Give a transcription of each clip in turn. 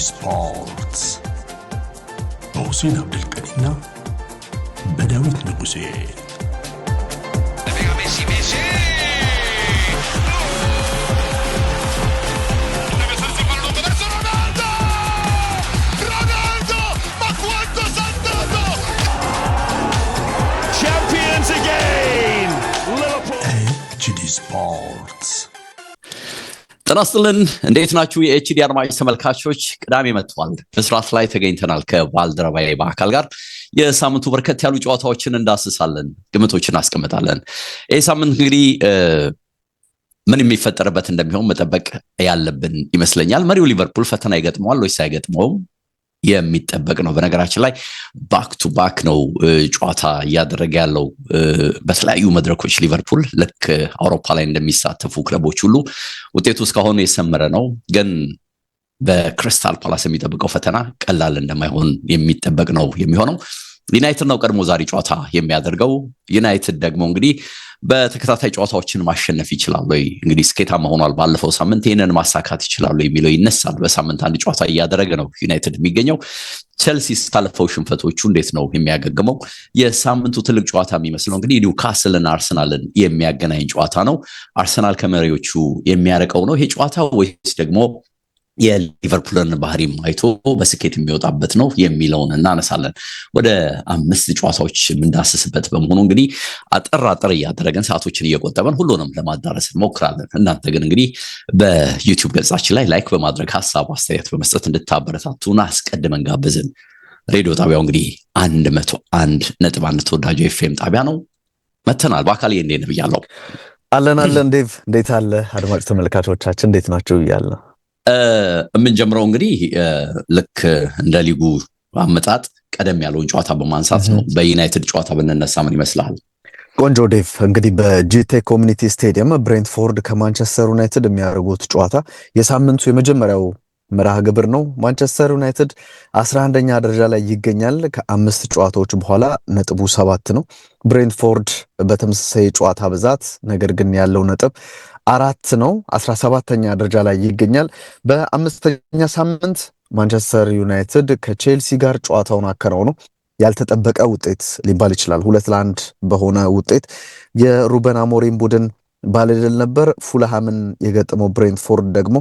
ስፖርትስ በሁሴን አብዱልቀኒና በዳዊት ንጉሴ ስፖርትስ ጤና ይስጥልን እንዴት ናችሁ የኤችዲ አድማጭ ተመልካቾች ቅዳሜ መጥቷል በስራት ላይ ተገኝተናል ከባልደረባዬ በአካል ጋር የሳምንቱ በርከት ያሉ ጨዋታዎችን እንዳስሳለን ግምቶችን አስቀምጣለን ይህ ሳምንት እንግዲህ ምን የሚፈጠርበት እንደሚሆን መጠበቅ ያለብን ይመስለኛል መሪው ሊቨርፑል ፈተና ይገጥመዋል ወይስ አይገጥመውም የሚጠበቅ ነው በነገራችን ላይ ባክ ቱ ባክ ነው ጨዋታ ያደረገ ያለው በተለያዩ መድረኮች ሊቨርፑል ለክ አውሮፓ ላይ እንደሚሳተፉ ክለቦች ሁሉ ውጤቱ እስካሁን የሰመረ ነው ግን በክሪስታል ፓላስ የሚጠብቀው ፈተና ቀላል እንደማይሆን የሚጠበቅ ነው የሚሆነው ዩናይትድ ነው ቀድሞ ዛሬ ጨዋታ የሚያደርገው ዩናይትድ ደግሞ እንግዲህ በተከታታይ ጨዋታዎችን ማሸነፍ ይችላል ወይ እንግዲህ ስኬታማ ሆኗል ባለፈው ሳምንት ይሄንን ማሳካት ይችላል የሚለው ይነሳል በሳምንት አንድ ጨዋታ ያደረገ ነው ዩናይትድ የሚገኘው ቼልሲ ስታልፈው ሽንፈቶቹ እንዴት ነው የሚያገግመው የሳምንቱ ትልቅ ጨዋታ የሚመስለው እንግዲህ ኒውካስልና አርሰናልን የሚያገናኝ ጨዋታ ነው አርሰናል ከመሪዎቹ የሚያረቀው ነው ይሄ ጨዋታ ወይስ ደግሞ የሊቨርፑልን ባህሪም አይቶ በስኬት የሚወጣበት ነው የሚለውን እናነሳለን ወደ 5 ጨዋታዎች ምንዳስስበት በመሆኑ እንግዲህ አጠር እያደረገን ሰዓቶችን እየቆጠበን ሁሉንም ለማዳረስ እንሞክራለን እናንተ ግን እንግዲህ በዩቲዩብ ገጻችን ላይ ላይክ በማድረግ ሐሳብ አስተያየት በመስጠት እንድታበረታቱና አስቀድመን ጋብዘን ሬዲዮ ጣቢያው እንግዲህ 101.1 ተወዳጁ ኤፍኤም ጣቢያ ነው መተናል በአካል እንዴት ነው ይያለው አለን ዴቭ እንዴት አለ አድማጭ ተመልካቾቻችን እንዴት ናችሁ ይያለ የምንጀምረው እንግዲህ ልክ እንደ ሊጉ አመጣጥ ቀደም ያለውን ጨዋታ በማንሳት ነው በዩናይትድ ጨዋታ ብንነሳ ምን ይመስላል ቆንጆ ዴቭ እንግዲህ በጂቴ ኮሚኒቲ ስቴዲየም ብሬንትፎርድ ከማንቸስተር ዩናይትድ የሚያደርጉት ጨዋታ የሳምንቱ የመጀመሪያው መርሃ ግብር ነው ማንቸስተር ዩናይትድ 11ኛ ደረጃ ላይ ይገኛል ከ5 ጨዋታዎች በኋላ ነጥቡ 7 ነው ብሬንትፎርድ በተመሳሳይ ጨዋታ ብዛት ነገር ግን ያለው ነጥብ 4 ነው 17ኛ ደረጃ ላይ ይገኛል በ5ኛ ሳምንት ማንቸስተር ዩናይትድ ከቼልሲ ጋር ጨዋታውን አከናውነው ያልተጠበቀ ውጤት ሊባል ይችላል 2-1 በሆነ ውጤት የሩበን አሞሪም ቡድን ባለድል ነበር ፉልሃምን የገጠመው ብሬንትፎርድ ደግሞ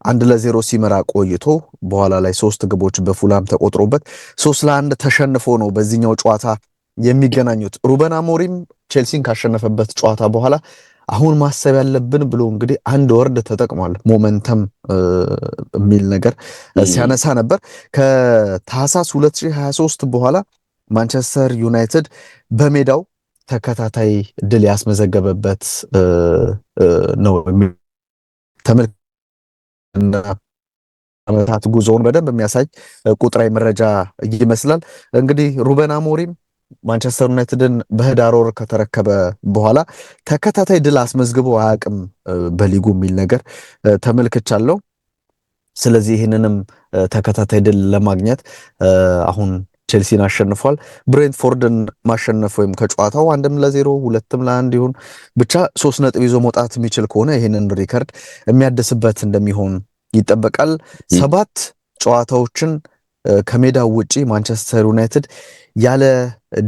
1-0 ሲመራ ቆይቶ በኋላ ላይ 3 ግቦች በፉልሃም ተቆጥሮበት 3-1 ተሸንፎ ነው በዚህኛው ጨዋታ የሚገናኙት ሩበን አሞሪም ቼልሲን ካሸነፈበት ጨዋታ በኋላ አሁን ማሰብ ያለብን ብሎ እንግዲህ አንድ ወርድ ተጠቅሟል ሞመንተም የሚል ነገር ሲያነሳ ነበር ከታህሳስ 2023 በኋላ ማንቸስተር ዩናይትድ በሜዳው ተከታታይ ድል ያስመዘገበበት ነው ተመልካቾችና አመታት ጉዞውን በደንብ የሚያሳይ ቁጥራዊ መረጃ ይመስላል እንግዲህ ሩበን አሞሪም ማንቸስተር ዩናይትድን በህዳር ወር ከተረከበ በኋላ ተከታታይ ድል አስመዝግቦ አያውቅም በሊጉ የሚል ነገር ተመልክቻለሁ ስለዚህ ይሄንንም ተከታታይ ድል ለማግኘት አሁን ቼልሲን አሸንፏል ብሬንትፎርድን ማሸነፍ ወይም ከጨዋታው 1-0 2-1 ይሁን ብቻ 3 ነጥብ ይዞ መውጣት የሚችል ከሆነ ይሄንን ሪከርድ የሚያድስበት እንደሚሆን ይጠበቃል 7 ጨዋታዎችን ከሜዳው ውጪ ማንቸስተር ዩናይትድ ያለ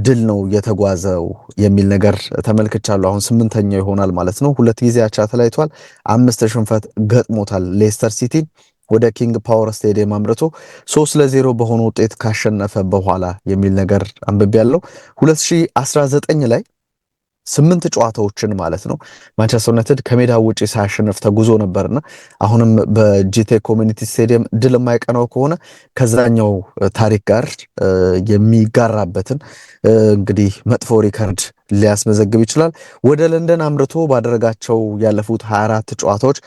ድል ነው የተጓዘው የሚል ነገር ተመልክቻለሁ አሁን 8ኛው ይሆናል ማለት ነው 2 ጊዜ አቻ ተለያይቷል 5 ሽንፈት ገጥሞታል ሌስተር ሲቲ ወደ ኪንግ ፓወር ስቴዲየም አምርቶ 3-0 በሆነ ውጤት ካሸነፈ በኋላ የሚል ነገር አንብቤያለሁ 2019 ላይ 8 ጨዋታዎችን ማለት ነው ማንቸስተር ዩናይትድ ከሜዳው ውጪ ሳያሸንፍ ተጉዞ ነበርና አሁንም በጂቴ ኮሚኒቲ ስቴዲየም ድል የማይቀናው ከሆነ ከዛኛው ታሪክ ጋር የሚጋራበትን እንግዲህ መጥፎ ሪከርድ ሊያስመዘግብ ይችላል ወደ ለንደን አምርቶ ባደረጋቸው ያለፉት 24 ጨዋታዎች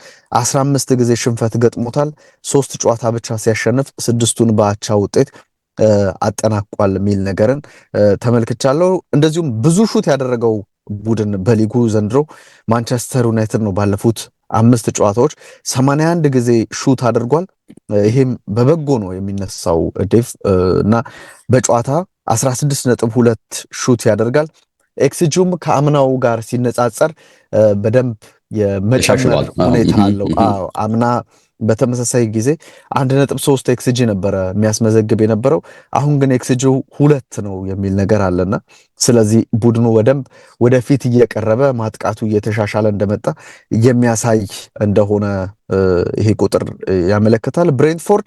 15 ጊዜ ሽንፈት ገጥሞታል 3 ጨዋታ ብቻ ሲያሸንፍ 6ቱን በአቻ ውጤት አጠናቋል የሚል ነገርን ተመልክቻለሁ እንደዚሁም ብዙ ሹት ያደረገው ቡድን በሊጉ ዘንድሮ ማንቸስተር ዩናይትድ ነው ባለፉት 5 ጨዋታዎች 81 ጊዜ ሹት አድርጓል ይሄም በበጎ ነው የሚነሳው ዴቭ እና በጨዋታ 16.2 ሹት ያደርጋል ኤክስጂም ከአምናው ጋር ሲነጻጸር በደንብ የመጨመር ሁኔታ አለው አምና በተመሳሳይ ጊዜ 1.3 ኤክስጂ ነበረ የሚያስመዘግብ የነበረው አሁን ግን ኤክስጂ 2 ነው የሚል ነገር አለና ስለዚህ ቡድኑ በደንብ ወደፊት እየቀረበ ማጥቃቱ እየተሻሻለ እንደመጣ የሚያሳይ እንደሆነ ይሄ ቁጥር ያመለክታል። ብሬንትፎርድ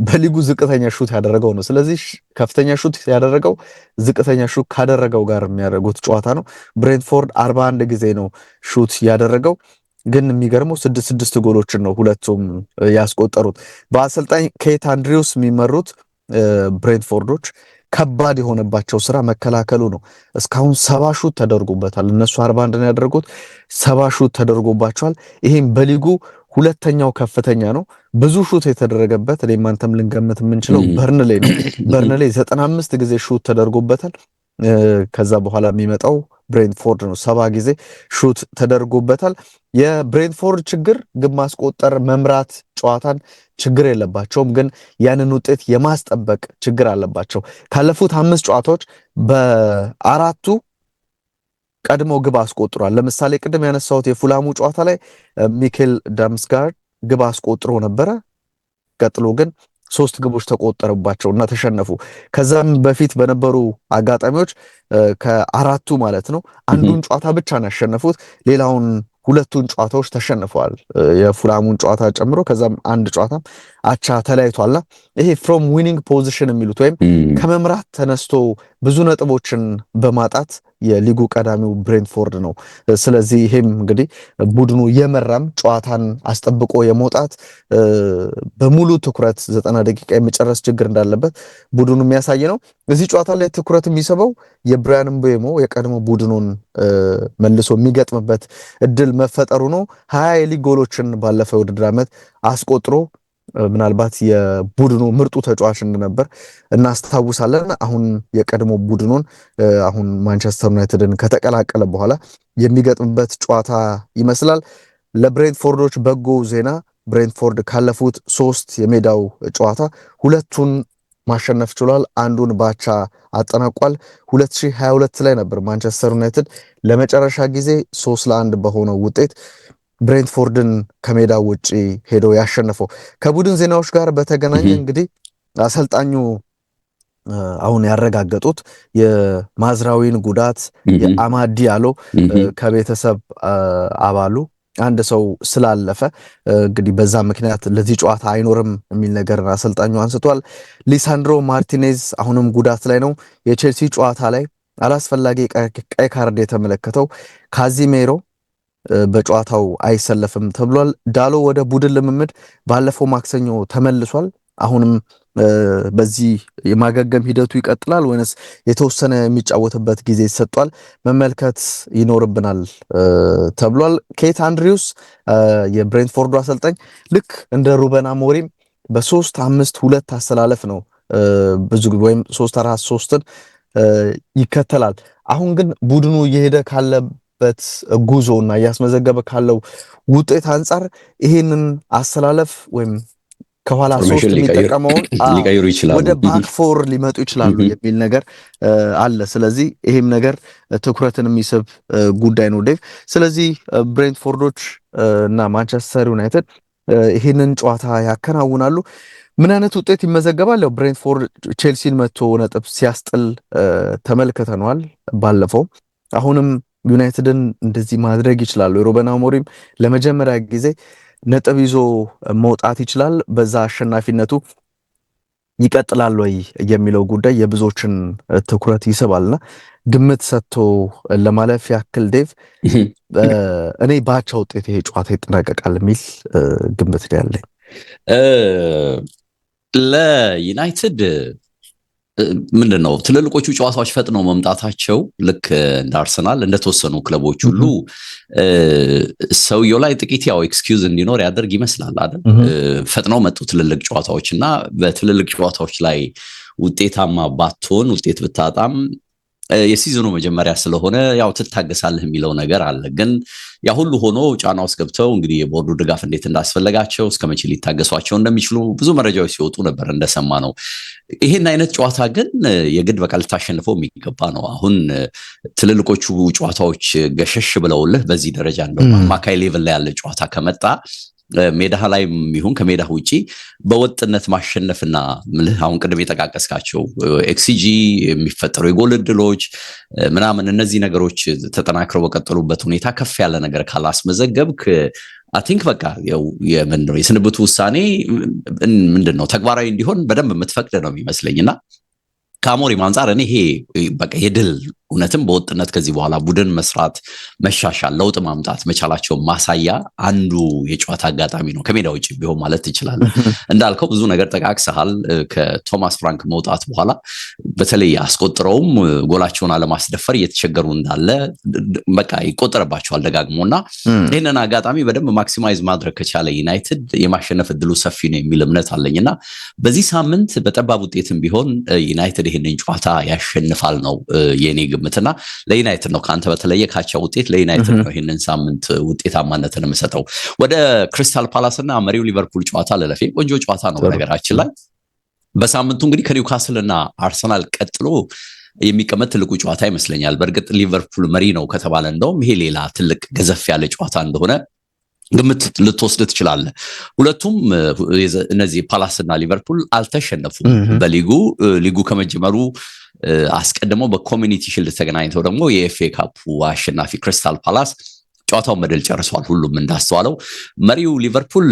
በሊጉ ዝቅተኛ ሹት ያደረገው ነው። ስለዚህ ከፍተኛ ሹት ያደረገው ዝቅተኛ ሹት ካደረገው ጋር የሚያደርጉት ጨዋታ ነው። ብሬንትፎርድ 41 ጊዜ ነው ሹት ያደረገው ግን የሚገርመው 6 ጎሎችን ነው ሁለቱም ያስቆጠሩት። በአሰልጣኝ ኬት አንድሪውስ የሚመሩት ብሬንትፎርዶች ከባድ የሆነባቸው ስራ መከላከሉ ነው። እስካሁን 70 ሹት ተደርጎበታል። እነሱ 41 ነው ያደረጉት፣ 70 ሹት ተደርጎባቸዋል። ይሄም በሊጉ ሁለተኛው ከፍተኛ ነው። ብዙ ሹት የተደረገበት እኔም አንተም ልንገምት የምንችለው በርንሌ ነው። በርንሌ 95 ጊዜ ሹት ተደርጎበታል። ከዛ በኋላ የሚመጣው ብሬንትፎርድ ነው። 70 ጊዜ ሹት ተደርጎበታል። የብሬንትፎርድ ችግር ግብ ማስቆጠር መምራት ጨዋታን ችግር የለባቸውም፣ ግን ያንን ውጤት የማስጠበቅ ችግር አለባቸው። ካለፉት 5 ጨዋታዎች በ4ቱ ቀድሞ ግብ አስቆጥሯል። ለምሳሌ ቅድም ያነሳሁት የፉላሙ ጨዋታ ላይ ሚኬል ዳምስጋርድ ግብ አስቆጥሮ ነበረ። ቀጥሎ ግን 3 ግቦች ተቆጠረባቸውና ተሸነፉ። ከዛም በፊት በነበሩ አጋጣሚዎች ከ4ቱ ማለት ነው አንዱን ጨዋታ ብቻ ነው ያሸነፉት። ሌላውን 2ቱን ጨዋታዎች ተሸንፈዋል፣ የፉላሙን ጨዋታ ጨምሮ። ከዛም አንድ ጨዋታ አቻ ተለያይቷልና ይሄ ፍሮም ዊኒንግ ፖዚሽን የሚሉት ወይም ከመምራት ተነስቶ ብዙ ነጥቦችን በማጣት የሊጉ ቀዳሚው ብሬንትፎርድ ነው። ስለዚህ ይሄም እንግዲህ ቡድኑ የመራም ጨዋታን አስጠብቆ የመውጣት በሙሉ ትኩረት 90 ደቂቃ የመጨረስ ችግር እንዳለበት ቡድኑ የሚያሳይ ነው። እዚህ ጨዋታ ላይ ትኩረት የሚስበው የብራያን ምቤሞ የቀድሞ ቡድኑን መልሶ የሚገጥምበት እድል መፈጠሩ ነው። 20 የሊግ ጎሎችን ባለፈው ውድድር ዓመት አስቆጥሮ ምናልባት የቡድኑ ምርጡ ተጫዋች እንደነበር እናስታውሳለን። አሁን የቀድሞ ቡድኑን አሁን ማንቸስተር ዩናይትድን ከተቀላቀለ በኋላ የሚገጥምበት ጨዋታ ይመስላል። ለብሬንትፎርዶች በጎ ዜና ብሬንትፎርድ ካለፉት 3 የሜዳው ጨዋታ 2ቱን ማሸነፍ ችሏል፣ አንዱን ባቻ አጠናቋል። 2022 ላይ ነበር ማንቸስተር ዩናይትድ ለመጨረሻ ጊዜ 3-1 በሆነው ውጤት ብሬንትፎርድን ከሜዳ ውጪ ሄዶ ያሸነፈው። ከቡድን ዜናዎች ጋር በተገናኘ እንግዲህ አሰልጣኙ አሁን ያረጋገጡት የማዝራዊን ጉዳት የአማድ ዲያሎ ከቤተሰብ አባሉ አንድ ሰው ስላለፈ እንግዲህ በዛ ምክንያት ለዚህ ጨዋታ አይኖርም የሚል ነገር አሰልጣኙ አንስቷል። ሊሳንድሮ ማርቲኔዝ አሁንም ጉዳት ላይ ነው። የቼልሲ ጨዋታ ላይ አላስፈላጊ ቀይ ካርድ የተመለከተው ካዚሜሮ በጨዋታው አይሰለፍም ተብሏል። ዳሎ ወደ ቡድን ልምምድ ባለፈው ማክሰኞ ተመልሷል። አሁንም በዚህ የማገገም ሂደቱ ይቀጥላል ወይንስ የተወሰነ የሚጫወትበት ጊዜ ይሰጧል መመልከት ይኖርብናል ተብሏል። ኬት አንድሪውስ የብሬንትፎርዱ አሰልጣኝ ልክ እንደ ሩበን አሞሪም በ3-5-2 አሰላለፍ ነው ብዙ ወይም 3-4-3ን ይከተላል። አሁን ግን ቡድኑ እየሄደ ካለበት ጉዞና እያስመዘገበ ካለው ውጤት አንጻር ይሄንን አሰላለፍ ወይም ከኋላ 3 የሚጠቀመውን ሊቀይሩ ይችላሉ፣ ወደ ባክ ፎር ሊመጡ ይችላሉ የሚል ነገር አለ። ስለዚህ ይሄም ነገር ትኩረትን የሚስብ ጉዳይ ነው ዴቭ። ስለዚህ ብሬንትፎርዶች እና ማንቸስተር ዩናይትድ ይሄንን ጨዋታ ያከናውናሉ። ምን አይነት ውጤት ይመዘገባል? ያው ብሬንትፎርድ ቼልሲን መቶ ነጥብ ሲያስጥል ተመልክተናል ባለፈው። አሁንም ዩናይትድን እንደዚህ ማድረግ ይችላሉ። ሩበን አሞሪም ለመጀመሪያ ጊዜ ነጥብ ይዞ መውጣት ይችላል፣ በዛ አሸናፊነቱ ይቀጥላል ወይ የሚለው ጉዳይ የብዙዎችን ትኩረት ይስባልና ግምት ሰጥቶ ለማለፍ ያክል ዴቭ እኔ ባቻ ውጤት ይሄ ጨዋታ ይጠናቀቃል የሚል ግምት ነው ያለኝ። ለዩናይትድ ምንድነው ትልልቆቹ ጨዋታዎች ፈጥነው መምጣታቸው ልክ እንደ አርሰናል እንደተወሰኑ ክለቦች ሁሉ ሰውየው ላይ ጥቂት ያው ኤክስኪውዝ እንዲኖር ያደርግ ይመስላል አይደል? ፈጥነው መጡ ትልልቅ ጨዋታዎች እና በትልልቅ ጨዋታዎች ላይ ውጤታማ ባትሆን ውጤት ብታጣም የሲዝኑ መጀመሪያ ስለሆነ ያው ትታገሳለህ የሚለው ነገር አለ። ግን ያ ሁሉ ሆኖ ጫና ውስጥ ገብተው እንግዲህ የቦርዱ ድጋፍ እንዴት እንዳስፈለጋቸው እስከመቼ ሊታገሷቸው እንደሚችሉ ብዙ መረጃዎች ሲወጡ ነበር እንደሰማ ነው። ይሄን አይነት ጨዋታ ግን የግድ በቃ ልታሸንፈው የሚገባ ነው። አሁን ትልልቆቹ ጨዋታዎች ገሸሽ ብለውልህ በዚህ ደረጃ እንደው አማካይ ሌቭል ላይ ያለ ጨዋታ ከመጣ ሜዳ ላይም ይሁን ከሜዳ ውጪ በወጥነት ማሸነፍና አሁን ቅድም የጠቃቀስካቸው ኤክሲጂ የሚፈጠሩ የጎል ዕድሎች ምናምን እነዚህ ነገሮች ተጠናክረው በቀጠሉበት ሁኔታ ከፍ ያለ ነገር ካላስመዘገብክ አይ ቲንክ በቃ የምንድነው የስንብቱ ውሳኔ ምንድነው ተግባራዊ እንዲሆን በደንብ የምትፈቅድ ነው የሚመስለኝና ከአሞሪም አንፃር እኔ ይሄ በቃ የድል እውነትም በወጥነት ከዚህ በኋላ ቡድን መስራት መሻሻል ለውጥ ማምጣት መቻላቸው ማሳያ አንዱ የጨዋታ አጋጣሚ ነው ከሜዳ ውጪ ቢሆን ማለት ትችላለህ እንዳልከው ብዙ ነገር ጠቃቅሰሃል ከቶማስ ፍራንክ መውጣት በኋላ በተለይ አስቆጥረውም ጎላቸውን አለማስደፈር እየተቸገሩ እንዳለ በቃ ይቆጠረባቸዋል ደጋግሞና ይሄንን አጋጣሚ በደንብ ማክሲማይዝ ማድረግ ከቻለ ዩናይትድ የማሸነፍ እድሉ ሰፊ ነው የሚል እምነት አለኝና በዚህ ሳምንት በጠባብ ውጤትም ቢሆን ዩናይትድ ይሄንን ጨዋታ ያሸንፋል ነው የኔ ግምትና ለዩናይትድ ነው ካንተ በተለየ ካቻ ውጤት ለዩናይትድ ነው ይሄንን ሳምንት ውጤታማነትን የምሰጠው ወደ ክሪስታል ፓላስና መሪው ሊቨርፑል ጨዋታ ለለፌ ቆንጆ ጨዋታ ነው ነገራችን ላይ በሳምንቱ እንግዲህ ከኒውካስልና አርሰናል ቀጥሎ የሚቀመጥ ትልቁ ጨዋታ ይመስለኛል በእርግጥ ሊቨርፑል መሪ ነው ከተባለ እንደውም ይሄ ሌላ ትልቅ ገዘፍ ያለ ጨዋታ እንደሆነ ግምት ልትወስድ ትችላለህ ሁለቱም እነዚህ ፓላስና ሊቨርፑል አልተሸነፉም በሊጉ ከመጀመሩ አስቀድመው በኮሚኒቲ ሺልድ ተገናኝተው ደግሞ የኤፍኤ ካፕ አሸናፊ ክሪስታል ፓላስ ጨዋታውን በድል ጨርሷል ሁሉም እንዳስተዋለው መሪው ሊቨርፑል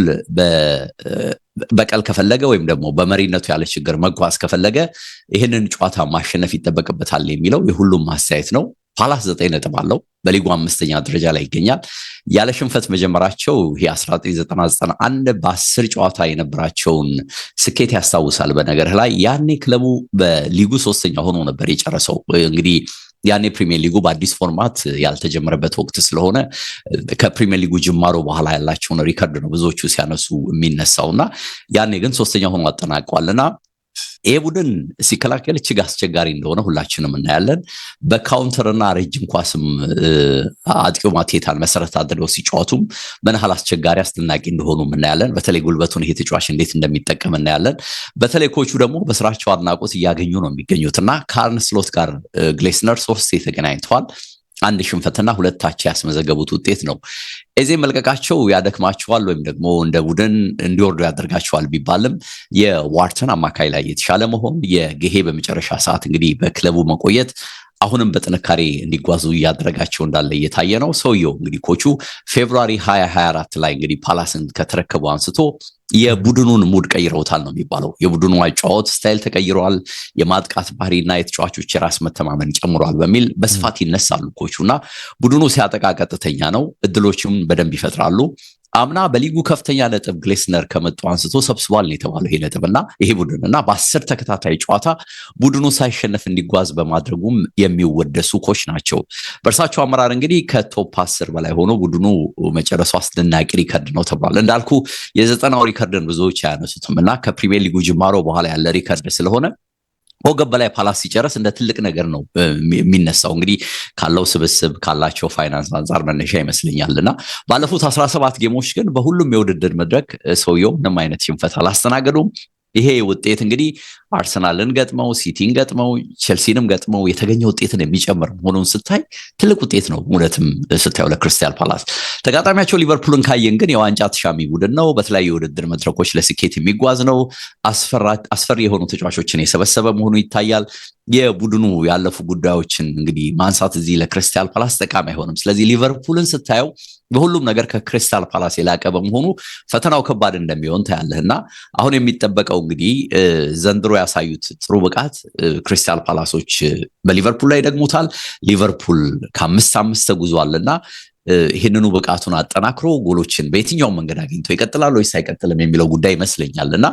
በቀል ከፈለገ ወይም ደግሞ በመሪነቱ ያለ ችግር መጓዝ ከፈለገ ይሄንን ጨዋታ ማሸነፍ ይጠበቅበታል የሚለው የሁሉም አስተያየት ነው ፓላስ 9 ነጥብ አለው በሊጉ 5ኛ ደረጃ ላይ ይገኛል ያለ ሽንፈት መጀመራቸው ይሄ 1991 በ10 ጨዋታ የነበራቸውን ስኬት ያስታውሳል በነገርህ ላይ ያኔ ክለቡ በሊጉ 3ኛ ሆኖ ነበር የጨረሰው እንግዲህ ያኔ ፕሪሚየር ሊጉ በአዲስ ፎርማት ያልተጀመረበት ወቅት ስለሆነ ከፕሪሚየር ሊጉ ጅማሮ በኋላ ያላቸውን ሪከርድ ነው ብዙዎቹ ሲያነሱ የሚነሳውና ያኔ ግን 3ኛ ሆኖ አጠናቋልና ይሄ ቡድን ሲከላከል እጅግ አስቸጋሪ እንደሆነ ሁላችንም እናያለን በካውንተርና ረጅም ኳስም አጥቂው ማቴታን መሰረት አድርገው ሲጫወቱም በነሐል አስቸጋሪ አስደናቂ እንደሆኑ እናያለን በተለይ ጉልበቱን ይሄ ተጫዋች እንዴት እንደሚጠቀም እናያለን በተለይ ኮቹ ደግሞ በስራቸው አድናቆት እያገኙ ነው የሚገኙትና ከአርነ ስሎት ጋር ግሌስነር 3 ተገናኝተዋል አንድ ሽንፈትና 2 አቻ ያስመዘገቡት ውጤት ነው እዚህ መልቀቃቸው ያደክማቸዋል ወይም ደግሞ እንደ ቡድን እንዲወርዱ ያደርጋቸዋል ቢባልም የዋርተን አማካይ ላይ የተሻለ መሆን የገሄ በመጨረሻ ሰዓት እንግዲህ በክለቡ መቆየት አሁንም በጥንካሬ እንዲጓዙ ያደረጋቸው እንዳለ እየታየ ነው ሰውየው እንግዲህ ኮቹ ፌብሩዋሪ 2024 ላይ እንግዲህ ፓላስን ከተረከቡ አንስቶ የቡድኑን ሙድ ቀይረውታል ነው የሚባለው የቡድኑ አጫዋወት ስታይል ተቀይሯል የማጥቃት ባህሪና የተጫዋቾች የራስ መተማመን ጨምሯል በሚል በስፋት ይነሳሉ ኮቹና ቡድኑ ሲያጠቃ ቀጥተኛ ነው እድሎችም በደንብ ይፈጥራሉ አምና በሊጉ ከፍተኛ ነጥብ ግሌስነር ከመጡ አንስቶ ሰብስቧል ነው የተባለው ይሄ ነጥብና ይሄ ቡድንና በ10 ተከታታይ ጨዋታ ቡድኑ ሳይሸነፍ እንዲጓዝ በማድረጉም የሚወደሱ ኮች ናቸው በእርሳቸው አመራር እንግዲህ ከቶፕ 10 በላይ ሆኖ ቡድኑ መጨረሱ አስደናቂ ሪከርድ ነው ተብሏል እንዳልኩ የ90ው ሪከርድን ብዙዎች ያነሱትምና ከፕሪሚየር ሊጉ ጅማሮ በኋላ ያለ ሪከርድ ስለሆነ ወገብ በላይ ፓላስ ሲጨርስ እንደ ትልቅ ነገር ነው የሚነሳው እንግዲህ ካለው ስብስብ ካላቸው ፋይናንስ አንፃር መነሻ ይመስለኛልና ባለፉት 17 ጌሞች ግን በሁሉም የውድድር መድረክ ሰውየው ምንም አይነት ሽንፈት አላስተናገዱም ይሄ ውጤት እንግዲህ አርሰናልን ገጥመው ሲቲን ገጥመው ቸልሲንም ገጥመው የተገኘ ውጤትን የሚጨምር ሆኖን ስታይ ትልቅ ውጤት ነው እውነትም ስታዩ ለክሪስታል ፓላስ ተጋጣሚያቸው ሊቨርፑልን ካየን ግን የዋንጫ ተሻሚ ቡድን ነው በተለያዩ የውድድር መድረኮች ለስኬት የሚጓዝ ነው አስፈሪ የሆኑ ተጫዋቾችን የሰበሰበ መሆኑ ይታያል የቡድኑ ያለፉ ጉዳዮችን እንግዲህ ማንሳት እዚህ ለክሪስታል ፓላስ ጠቃሚ አይሆንም ስለዚህ ሊቨርፑልን ስታየው በሁሉም ነገር ከክሪስታል ፓላስ የላቀ በመሆኑ ፈተናው ከባድ እንደሚሆን ታያለህና አሁን የሚጠበቀው እንግዲህ ዘንድሮ ያሳዩት ጥሩ ብቃት ክሪስታል ፓላሶች በሊቨርፑል ላይ ደግሞታል ሊቨርፑል ከ5-5 ተጉዟልና ይሄንኑ ብቃቱን አጠናክሮ ጎሎችን በየትኛው መንገድ አግኝቶ ይቀጥላል ወይስ አይቀጥልም የሚለው ጉዳይ ይመስለኛልና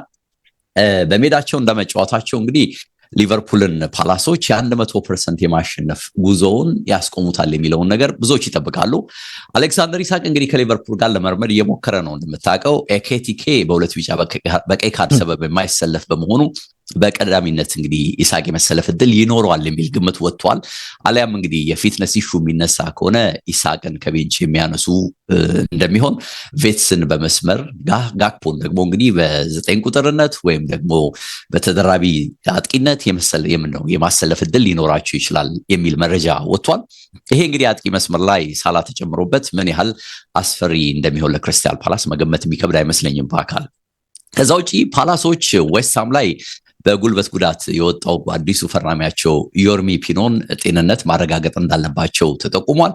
በሜዳቸው እንደመጫወታቸው እንግዲህ ሊቨርፑልን ፓላሶች የ100% የማሸነፍ ጉዞውን ያስቆሙታል የሚለውን ነገር ብዙዎች ይጠብቃሉ አሌክሳንደር ኢሳቅ እንግዲህ ከሊቨርፑል ጋር ለመርመድ እየሞከረ ነው እንደምታውቀው ኤኬቲኬ በሁለት ቢጫ በቀይ ካርድ ሰበብ የማይሰለፍ በመሆኑ በቀዳሚነት እንግዲህ ኢሳቅ የመሰለፍ እድል ይኖረዋል የሚል ግምት ወጥቷል። አሊያም እንግዲህ የፊትነስ ኢሹ የሚነሳ ከሆነ ኢሳቅን ከቤንች የሚያነሱ እንደሚሆን ቬትስን በመስመር ጋክፖን ደግሞ እንግዲህ በ9 ቁጥርነት ወይም ደግሞ በተደራቢ አጥቂነት የማሰለፍ እድል ሊኖራቸው ይችላል የሚል መረጃ ወጥቷል። ይሄ እንግዲህ አጥቂ መስመር ላይ ሳላ ተጨምሮበት ምን ያህል አስፈሪ እንደሚሆን ለክሪስታል ፓላስ መገመት የሚከብድ አይመስለኝም በአካል። ከዛ ውጪ ፓላሶች ዌስትሃም ላይ በጉልበት ጉዳት የወጣው አዲሱ ፈራሚያቸው ዮርሚ ፒኖን ጤንነት ማረጋገጥ እንዳለባቸው ተጠቁሟል።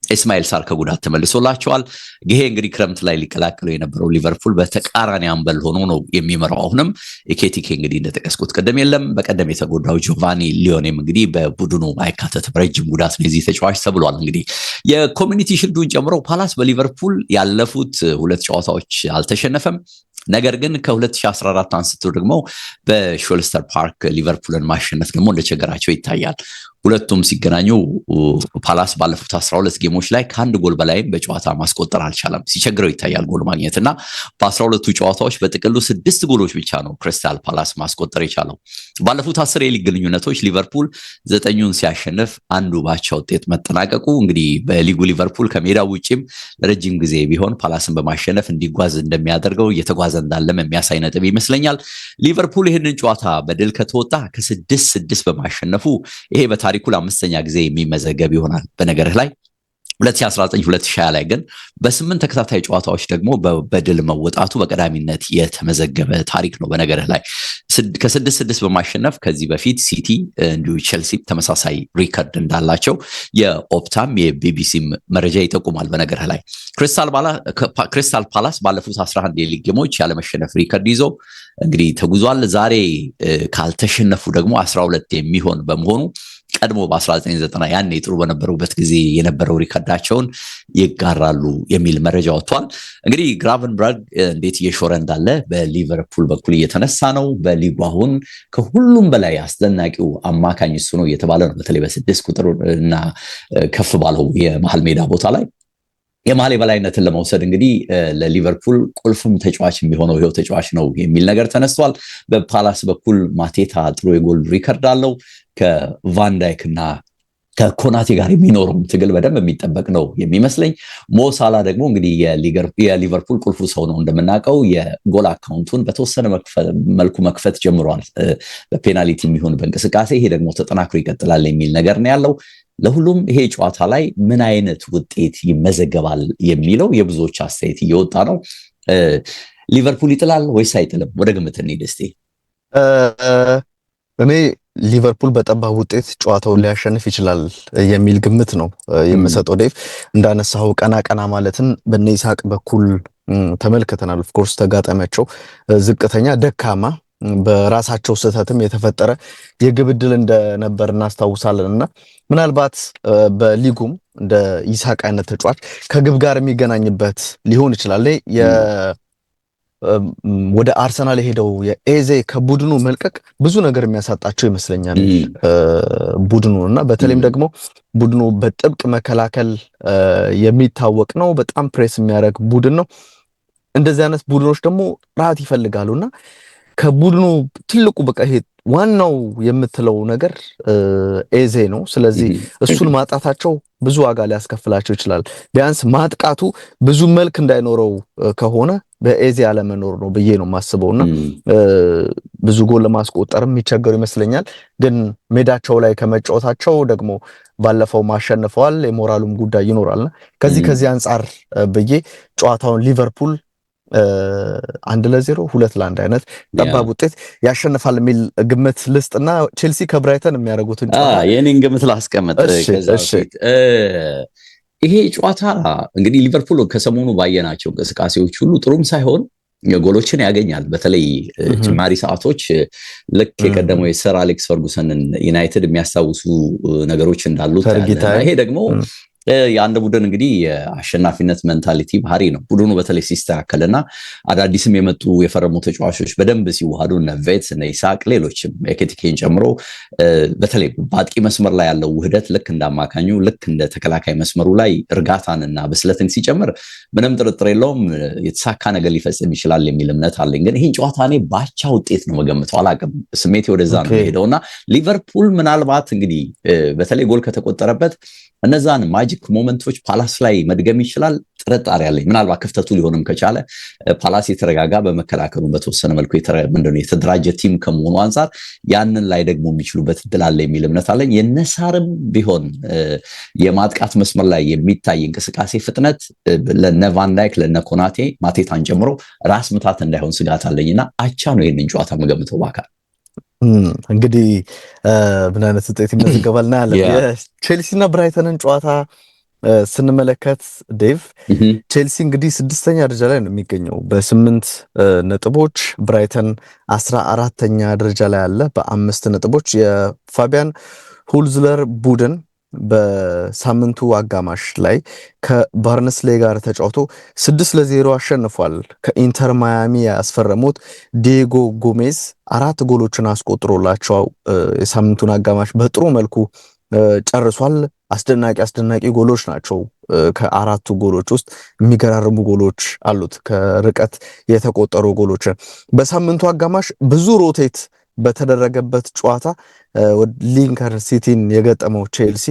ኢስማኤል ሳር ከጉዳት ተመልሶላቸዋል። ይሄ እንግዲህ ክረምት ላይ ሊቀላቀለው የነበረው ሊቨርፑል በተቃራኒ አምበል ሆኖ ነው የሚመራው። አሁንም ኤኬቲኬ እንግዲህ እንደጠቀስኩት ቀደም የለም። በቀደም የተጎዳው ጆቫኒ ሊዮኔም እንግዲህ በቡድኑ አይካተትም። ረጅም ጉዳት ነው የዚህ ተጫዋች ተብሏል። እንግዲህ የኮሚኒቲ ሽልዱን ጨምሮ ፓላስ በሊቨርፑል ያለፉት 2 ጨዋታዎች አልተሸነፈም። ነገር ግን ከ2014 አንስቶ ደግሞ በሾልስተር ፓርክ ሊቨርፑልን ማሸነፍ ደግሞ እንደቸገራቸው ይታያል። ሁለቱም ሲገናኙ ፓላስ ባለፉት 12 ጌሞች ላይ ከአንድ ጎል በላይም በጨዋታ ማስቆጠር አልቻለም። ሲቸግረው ይታያል ጎል ማግኘትና በ12ቱ ጨዋታዎች በጥቅሉ 6 ጎሎች ብቻ ነው ክሪስታል ፓላስ ማስቆጠር የቻለው። ባለፉት 10 የሊግ ግንኙነቶች ሊቨርፑል 9ኙን ሲያሸንፍ አንዱ ባቻ ውጤት መጠናቀቁ እንግዲህ በሊጉ ሊቨርፑል ከሜዳው ውጪም ለረጅም ጊዜ ቢሆን ፓላስን በማሸነፍ እንዲጓዝ እንደሚያደርገው እየተጓዘ እንዳለም የሚያሳይ ነጥብ ይመስለኛል። ሊቨርፑል ይህንን ጨዋታ በድል ከተወጣ ከ6-6 በማሸነፉ ይሄ ታሪኩ ለ5ኛ ጊዜ የሚመዘገብ ይሆናል። በነገርህ ላይ 2019-2020 ላይ ግን በ8 ተከታታይ ጨዋታዎች ደግሞ በድል መወጣቱ በቀዳሚነት የተመዘገበ ታሪክ ነው። በነገርህ ላይ ከ6-6 በማሸነፍ ከዚህ በፊት ሲቲ እንዲሁ ቼልሲ ተመሳሳይ ሪከርድ እንዳላቸው የኦፕታም የቢቢሲ መረጃ ይጠቁማል። በነገርህ ላይ ክሪስታል ፓላስ ባለፉት 11 የሊግ ጌሞች ያለመሸነፍ ሪከርድ ይዞ እንግዲህ ተጉዟል። ዛሬ ካልተሸነፉ ደግሞ 12 የሚሆን በመሆኑ ቀድሞ በ1990 ያኔ ጥሩ በነበሩበት ጊዜ የነበረው ሪከርዳቸውን ይጋራሉ የሚል መረጃ ወጥቷል። እንግዲህ ግራቨንበርግ እንዴት እየሾረ እንዳለ በሊቨርፑል በኩል እየተነሳ ነው። በሊጉ አሁን ከሁሉም በላይ አስደናቂው አማካኝ እሱ ነው እየተባለ ነው። በተለይ በ6 ቁጥር እና ከፍ ባለው የመሃል ሜዳ ቦታ ላይ የመሃል የበላይነትን ለመውሰድ እንግዲህ ለሊቨርፑል ቁልፍም ተጫዋች የሚሆነው ይሄው ተጫዋች ነው የሚል ነገር ተነስቷል። በፓላስ በኩል ማቴታ ጥሩ የጎል ሪከርድ አለው። ከቫንዳይክ እና ከኮናቴ ጋር የሚኖረው ትግል በደንብ የሚጠበቅ ነው የሚመስለኝ። ሞሳላ ደግሞ እንግዲህ የሊቨርፑል ቁልፉ ሰው ነው። እንደምናውቀው የጎል አካውንቱን በተወሰነ መልኩ መክፈት ጀምሯል፣ በፔናልቲ የሚሆን በእንቅስቃሴ። ይሄ ደግሞ ተጠናክሮ ይቀጥላል የሚል ነገር ነው ያለው። ለሁሉም ይሄ ጨዋታ ላይ ምን አይነት ውጤት ይመዘገባል የሚለው የብዙዎች አስተያየት እየወጣ ነው። ሊቨርፑል ይጥላል ወይስ አይጥልም? ወደ ግምት እንሂድ እስቲ። እኔ ሊቨርፑል በጠባብ ውጤት ጨዋታውን ሊያሸንፍ ይችላል የሚል ግምት ነው የምሰጠው። ዴቭ እንዳነሳው ቀና ማለትን በነ ኢሳቅ በኩል ተመልክተናል። ኦፍ ኮርስ ተጋጣሚያቸው ዝቅተኛ ደካማ በራሳቸው ስህተትም የተፈጠረ የግብ ዕድል እንደነበር እናስታውሳለን እና ምናልባት በሊጉም እንደ ኢሳቅ አይነት ተጫዋች ከግብ ጋር የሚገናኝበት ሊሆን ይችላል። ወደ አርሰናል የሄደው የኤዜ ከቡድኑ መልቀቅ ብዙ ነገር የሚያሳጣቸው ይመስለኛል ቡድኑ እና በተለይም ደግሞ ቡድኑ በጥብቅ መከላከል የሚታወቅ ነው። በጣም ፕሬስ የሚያደርግ ቡድን ነው። እንደዚህ አይነት ቡድኖች ደግሞ ራት ይፈልጋሉና ከቡድኑ ትልቁ በቃ ይሄ ዋናው የምትለው ነገር ኤዜ ነው። ስለዚህ እሱን ማጣታቸው ብዙ ዋጋ ሊያስከፍላቸው ይችላል። ቢያንስ ማጥቃቱ ብዙ መልክ እንዳይኖረው ከሆነ በኤዜ አለመኖር ነው ብዬ ነው የማስበውና ብዙ ጎል ለማስቆጠር የሚቸገሩ ይመስለኛል። ግን ሜዳቸው ላይ ከመጫወታቸው ደግሞ ባለፈው ማሸነፈዋል፣ የሞራሉም ጉዳይ ይኖራልና ከዚህ አንጻር ብዬ ጨዋታውን ሊቨርፑል 1-0 2-1 አይነት ጠባብ ውጤት ያሸንፋል የሚል ግምት ልስጥና ቼልሲ ከብራይተን የሚያደርጉትን ጨዋታ የኔን ግምት ላስቀምጥ። ይሄ ጨዋታ እንግዲህ ሊቨርፑል ከሰሞኑ ባየናቸው እንቅስቃሴዎች ሁሉ ጥሩም ሳይሆን ጎሎችን ያገኛል። በተለይ ጭማሪ ሰዓቶች ልክ የቀደመው የሰር አሌክስ ፈርጉሰንን ዩናይትድ የሚያስታውሱ ነገሮች እንዳሉት ይሄ ደግሞ የአንድ ቡድን እንግዲህ የአሸናፊነት ሜንታሊቲ ባህሪ ነው። ቡድኑ በተለይ ሲስተካከልና አዳዲስም የመጡ የፈረሙ ተጫዋቾች በደንብ ሲዋሃዱ እነ ቬትስ እነ ይስሐቅ ሌሎችም ኤኬቲኬን ጨምሮ በተለይ በአጥቂ መስመር ላይ ያለው ውህደት ልክ እንደ አማካኙ ልክ እንደ ተከላካይ መስመሩ ላይ እርጋታንና ብስለትን ሲጨምር ምንም ጥርጥር የለውም የተሳካ ነገር ሊፈጽም ይችላል የሚል እምነት አለኝ። ግን ይህን ጨዋታ እኔ ባቻ ውጤት ነው መገምተው፣ አላውቅም ስሜቴ ወደዛ ነው የሚሄደውና ሊቨርፑል ምናልባት እንግዲህ በተለይ ጎል ከተቆጠረበት እነዛን ማጂክ ሞመንቶች ፓላስ ላይ መድገም ይችላል ጥርጣሬ አለኝ። ምናልባት ክፍተቱ ሊሆንም ከቻለ ፓላስ የተረጋጋ በመከላከሉ በተወሰነ መልኩ የተደራጀ ቲም ከመሆኑ አንጻር ያንን ላይ ደግሞ የሚችሉበት እድል አለ የሚል እምነት አለኝ። የነሳርም ቢሆን የማጥቃት መስመር ላይ የሚታይ እንቅስቃሴ ፍጥነት ለነ ቫን ዳይክ ለነ ኮናቴ ማቴታን ጨምሮ ራስ ምታት እንዳይሆን ስጋት አለኝና አቻ ነው ይሄንን ጨዋታ መገምተው ባካል። እንግዲህ ምን አይነት ውጤት ይመዘገባልና ያለ የቼልሲ እና ብራይተንን ጨዋታ ስንመለከት ዴቭ ቼልሲ እንግዲህ 6ኛ ደረጃ ላይ ነው የሚገኘው በ8 ነጥቦች፣ ብራይተን 14ኛ ደረጃ ላይ አለ በ5 ነጥቦች። የፋቢያን ሁልዝለር ቡድን በሳምንቱ አጋማሽ ላይ ከባርንስሌይ ጋር ተጫውቶ 6-0 አሸንፏል። ከኢንተር ማያሚ ያስፈረሙት ዲየጎ ጎሜዝ 4 ጎሎችን አስቆጥሮላቸው የሳምንቱን አጋማሽ በጥሩ መልኩ ጨርሷል። አስደናቂ ጎሎች ናቸው። ከአራቱ ጎሎች ውስጥ የሚገራርሙ ጎሎች አሉት፣ ከርቀት የተቆጠሩ ጎሎችን። በሳምንቱ አጋማሽ ብዙ ሮቴት በተደረገበት ጨዋታ ሊንከን ሲቲን የገጠመው ቼልሲ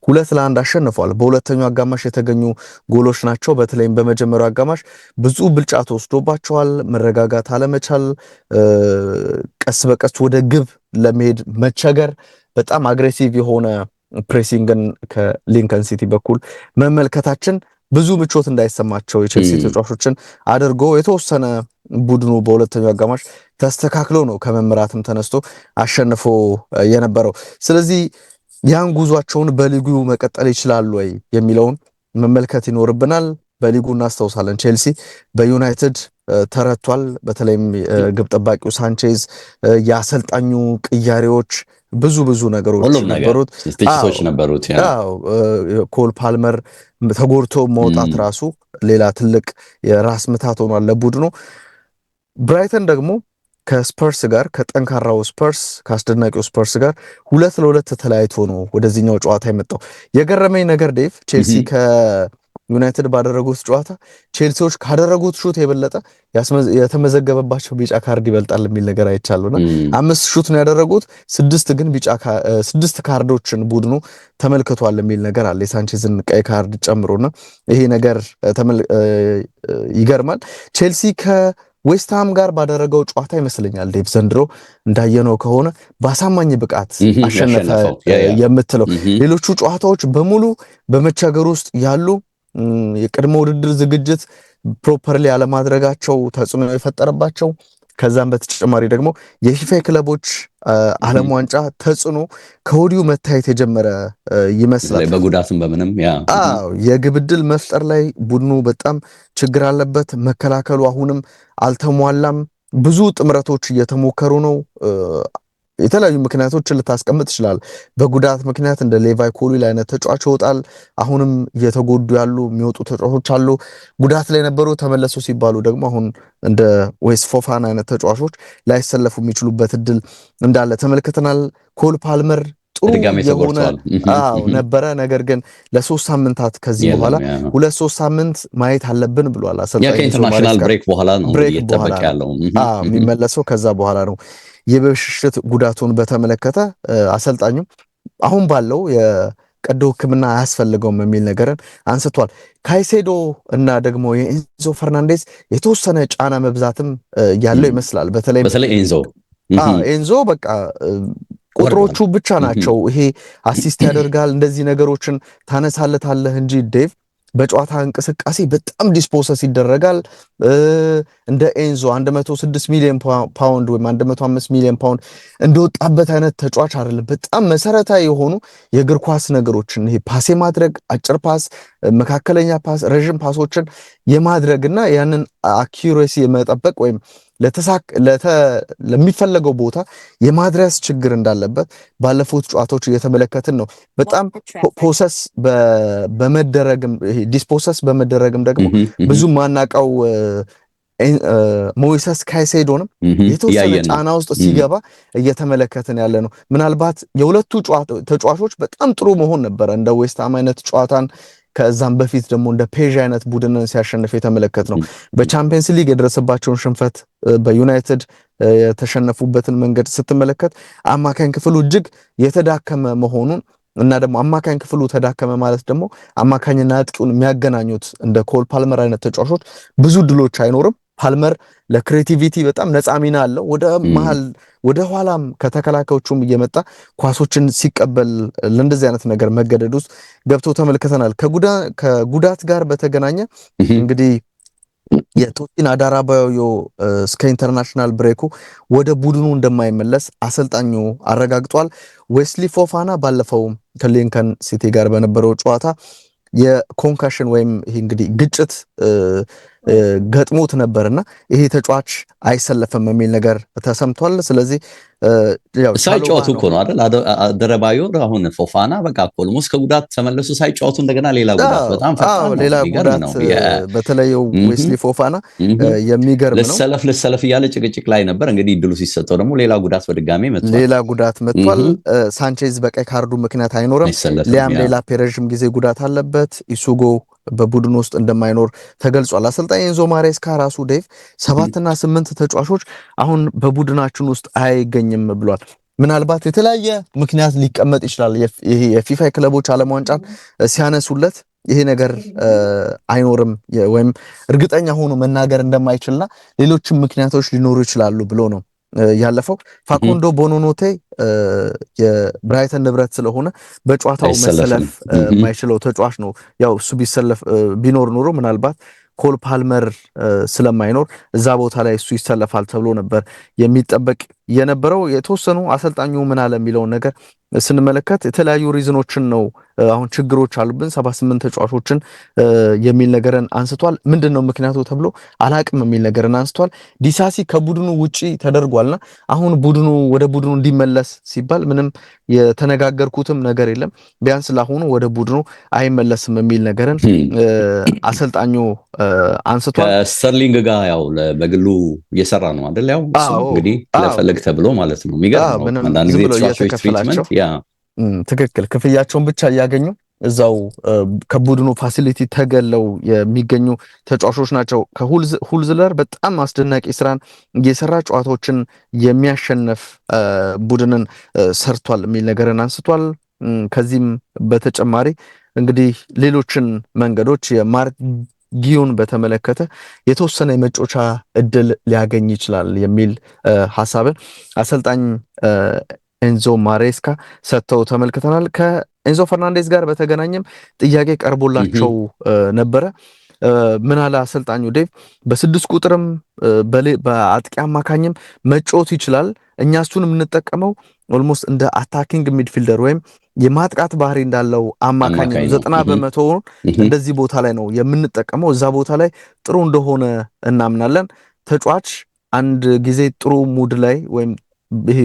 2-1 አሸንፏል። በሁለተኛው አጋማሽ የተገኙ ጎሎች ናቸው። በተለይም በመጀመሪያው አጋማሽ ብዙ ብልጫ ተወስዶባቸዋል። መረጋጋት አለመቻል፣ ቀስ በቀስ ወደ ግብ ለመሄድ መቸገር፣ በጣም አግሬሲቭ የሆነ ፕሬሲንግን ከሊንከን ሲቲ በኩል መመልከታችን ብዙ ምቾት እንዳይሰማቸው የቼልሲ ተጫዋቾችን አድርጎ የተወሰነ ቡድኑ በሁለተኛው አጋማሽ ተስተካክሎ ነው ከመምራትም ተነስቶ አሸንፎ የነበረው። ስለዚህ ያን ጉዟቸውን በሊጉ መቀጠል ይችላሉ ወይ የሚለውን መመልከት ይኖርብናል። በሊጉ እናስታውሳለን ቼልሲ በዩናይትድ ተረቷል። በተለይም ግብ ጠባቂው ሳንቼዝ፣ የአሰልጣኙ ቅያሬዎች ብዙ ነገሮች ነበሩት፣ ትችቶች ነበሩት። ኮል ፓልመር ተጎድቶ መውጣት ራሱ ሌላ ትልቅ የራስ ምታት ሆኗል ለቡድኑ። ብራይተን ደግሞ ከስፐርስ ጋር ከጠንካራው ስፐርስ ከአስደናቂው ስፐርስ ጋር 2-2 ተለያይቶ ነው ወደዚህኛው ጨዋታ የመጣው። የገረመኝ ነገር ዴቭ ቼልሲ ዩናይትድ ባደረጉት ጨዋታ ቼልሲዎች ካደረጉት ሹት የበለጠ የተመዘገበባቸው ቢጫ ካርድ ይበልጣል የሚል ነገር አይቻሉና 5 ሹት ነው ያደረጉት፣ 6 ካርዶችን ቡድኑ ተመልክቷል የሚል ነገር አለ፣ የሳንቼዝን ቀይ ካርድ ጨምሮና ይሄ ነገር ይገርማል። ቼልሲ ከዌስትሃም ጋር ባደረገው ጨዋታ ይመስለኛል ዴቭ ዘንድሮ እንዳየነው ከሆነ በአሳማኝ ብቃት አሸነፈ የምትለው። ሌሎቹ ጨዋታዎች በሙሉ በመቸገር ውስጥ ያሉ የቅድመ ውድድር ዝግጅት ፕሮፐርሊ ያለማድረጋቸው ተጽዕኖ የፈጠረባቸው፣ ከዛም በተጨማሪ ደግሞ የፊፋ ክለቦች ዓለም ዋንጫ ተጽዕኖ ከወዲሁ መታየት የጀመረ ይመስላል። በጉዳትም በምንም የግብ ዕድል መፍጠር ላይ ቡድኑ በጣም ችግር አለበት። መከላከሉ አሁንም አልተሟላም። ብዙ ጥምረቶች እየተሞከሩ ነው። የተለያዩ ምክንያቶችን ልታስቀምጥ ይችላል። በጉዳት ምክንያት እንደ ሌቫይ ኮሊል አይነት ተጫዋች ይወጣል። አሁንም እየተጎዱ ያሉ የሚወጡ ተጫዋቾች አሉ። ጉዳት ላይ ነበሩ ተመለሱ ሲባሉ ደግሞ አሁን እንደ ዌስ ፎፋና አይነት ተጫዋቾች ላይሰለፉ የሚችሉበት እድል እንዳለ ተመልክተናል። ኮል ፓልመር ጥሩ የሆነ ነበረ፣ ነገር ግን ለ3 ሳምንታት ከዚህ በኋላ 2-3 ሳምንት ማየት አለብን ብሏል አሰልጣኝ። ከኢንተርናሽናል ብሬክ በኋላ ነው እየተጠበቀ ያለው የሚመለሰው፣ ከዛ በኋላ ነው። የብሽሽት ጉዳቱን በተመለከተ አሰልጣኙም አሁን ባለው የቀዶ ሕክምና አያስፈልገውም የሚል ነገርን አንስቷል። ካይሴዶ እና ደግሞ የኤንዞ ፈርናንዴዝ የተወሰነ ጫና መብዛትም ያለው ይመስላል። በተለይ ኤንዞ በቃ ቁጥሮቹ ብቻ ናቸው። ይሄ አሲስት ያደርጋል፣ እንደዚህ ነገሮችን ታነሳለታለህ እንጂ ዴቭ በጨዋታ እንቅስቃሴ በጣም ዲስፖሰስ ይደረጋል። እንደ ኤንዞ 106 ሚሊዮን ፓውንድ ወይም 105 ሚሊዮን ፓውንድ እንደወጣበት አይነት ተጫዋች አይደለም። በጣም መሰረታዊ የሆኑ የእግር ኳስ ነገሮችን ይሄ ፓስ የማድረግ አጭር ፓስ፣ መካከለኛ ፓስ፣ ረዥም ፓሶችን የማድረግና ያንን አኪዩሬሲ የመጠበቅ ወይም ለሚፈለገው ቦታ የማድረስ ችግር እንዳለበት ባለፉት ጨዋታዎች እየተመለከትን ነው። በጣም ፖሰስ በመደረግም ዲስፖሰስ በመደረግም ደግሞ ብዙ ማናቀው ሞይሰስ ካይሴዶንም የተወሰነ ጫና ውስጥ ሲገባ እየተመለከትን ያለ ነው። ምናልባት የሁለቱ ተጫዋቾች በጣም ጥሩ መሆን ነበር እንደ ዌስትሃም አይነት ጨዋታን ከዛም በፊት ደግሞ እንደ ፔዥ አይነት ቡድንን ሲያሸንፍ የተመለከት ነው። በቻምፒየንስ ሊግ የደረሰባቸውን ሽንፈት በዩናይትድ የተሸነፉበትን መንገድ ስትመለከት አማካኝ ክፍሉ እጅግ የተዳከመ መሆኑን እና ደግሞ አማካኝ ክፍሉ ተዳከመ ማለት ደግሞ አማካኝና አጥቂውን የሚያገናኙት እንደ ኮል ፓልመር አይነት ተጫዋቾች ብዙ ድሎች አይኖርም። ፓልመር ለክሬቲቪቲ በጣም ነፃ ሚና አለው። ወደ መሃል ወደ ኋላም ከተከላካዮቹም እየመጣ ኳሶችን ሲቀበል ለእንደዚህ አይነት ነገር መገደድ ውስጥ ገብቶ ተመልክተናል። ከጉዳት ጋር በተገናኘ እንግዲህ የቶሲን አዳራባዮ እስከ ኢንተርናሽናል ብሬኩ ወደ ቡድኑ እንደማይመለስ አሰልጣኙ አረጋግጧል። ዌስሊ ፎፋና ባለፈው ከሊንከን ሲቲ ጋር በነበረው ጨዋታ የኮንካሽን ወይም ይሄ እንግዲህ ግጭት ገጥሞት ነበርና ይሄ ተጫዋች አይሰለፍም የሚል ነገር ተሰምቷል። ስለዚህ ሳይጫወቱ እኮ ነው አይደል አደረባዮ አሁን ፎፋና በቃ ኦልሞስት ከጉዳት ተመለሱ ሳይጫወቱ እንደገና ሌላ ጉዳት በጣም ፈጣን ነው። ሌላ ጉዳት በተለይ ዌስሊ ፎፋና የሚገርም ነው። ልሰለፍ እያለ ጭቅጭቅ ላይ ነበር። እንግዲህ ድሉ ሲሰጠው ደግሞ ሌላ ጉዳት በድጋሚ መጥቷል። ሳንቼዝ በቀይ ካርዱ ምክንያት አይኖርም። ሊያም ሌላ ፔረዥም ጊዜ ጉዳት አለበት። ኢሱጎ በቡድን ውስጥ እንደማይኖር ተገልጿል። አሰልጣኝ ኤንዞ ማሬስካ ራሱ ዴቭ 7 እና 8 ተጫዋቾች አሁን በቡድናችን ውስጥ አይገኝም ብሏል። ምናልባት የተለያየ ምክንያት ሊቀመጥ ይችላል። ይሄ የፊፋ የክለቦች ዓለም ዋንጫን ሲያነሱለት ይሄ ነገር አይኖርም ወይም እርግጠኛ ሆኖ መናገር እንደማይችልና ሌሎችም ምክንያቶች ሊኖሩ ይችላሉ ብሎ ነው ያለፈው። ፋኮንዶ ቦኖኖቴ የብራይተን ንብረት ስለሆነ በጨዋታው መሰለፍ የማይችለው ተጫዋች ነው። ያው እሱ ቢኖር ኖሮ ምናልባት ኮል ፓልመር ስለማይኖር እዛ ቦታ ላይ እሱ ይሰለፋል ተብሎ ነበር የሚጠበቅ የነበረው። የተወሰኑ አሰልጣኙ ምን አለ የሚለውን ነገር ስንመለከት የተለያዩ ሪዝኖችን ነው አሁን ችግሮች አሉብን 78 ተጫዋቾችን የሚል ነገርን አንስቷል። ምንድነው ምክንያቱ ተብሎ አላቅም የሚል ነገርን አንስቷል። ዲሳሲ ከቡድኑ ውጪ ተደርጓልና አሁን ቡድኑ ወደ ቡድኑ እንዲመለስ ሲባል ምንም የተነጋገርኩትም ነገር የለም፣ ቢያንስ ለአሁኑ ወደ ቡድኑ አይመለስም የሚል ነገርን አሰልጣኙ አንስቷል። ከስተርሊንግ ጋር ያው በግሉ እየሰራ ነው አይደል? ያው እንግዲህ ለፈለግ ተብሎ ማለት ነው። የሚገርም ነው። አንዳንድ ጊዜ ተጫዋቾች ትሪትመንት ትክክል ክፍያቸውን ብቻ እያገኙ እዛው ከቡድኑ ፋሲሊቲ ተገለው የሚገኙ ተጫዋቾች ናቸው። ከሁልዝለር በጣም አስደናቂ ስራን እየሰራ ጨዋታዎችን የሚያሸንፍ ቡድንን ሰርቷል የሚል ነገርን አንስቷል። ከዚህም በተጨማሪ እንግዲህ ሌሎችን መንገዶች የማርክ ጊዮን በተመለከተ የተወሰነ የመጮቻ እድል ሊያገኝ ይችላል የሚል ሐሳብን አሰልጣኝ ኤንዞ ማሬስካ ሰጥተው ተመልክተናል። ከኤንዞ ፈርናንዴዝ ጋር በተገናኘም ጥያቄ ቀርቦላቸው ነበረ። ምን አለ አሰልጣኙ ዴቭ በ6 ቁጥርም በአጥቂ አማካኝም መጫወት ይችላል። እኛ እሱን የምንጠቀመው ኦልሞስት እንደ አታኪንግ ሚድፊልደር ወይም የማጥቃት ባህሪ እንዳለው አማካኝ ነው። 90% እንደዚህ ቦታ ላይ ነው የምንጠቀመው። እዛ ቦታ ላይ ጥሩ እንደሆነ እናምናለን። ተጫዋች አንድ ጊዜ ጥሩ ሙድ ላይ ወይም ይሄ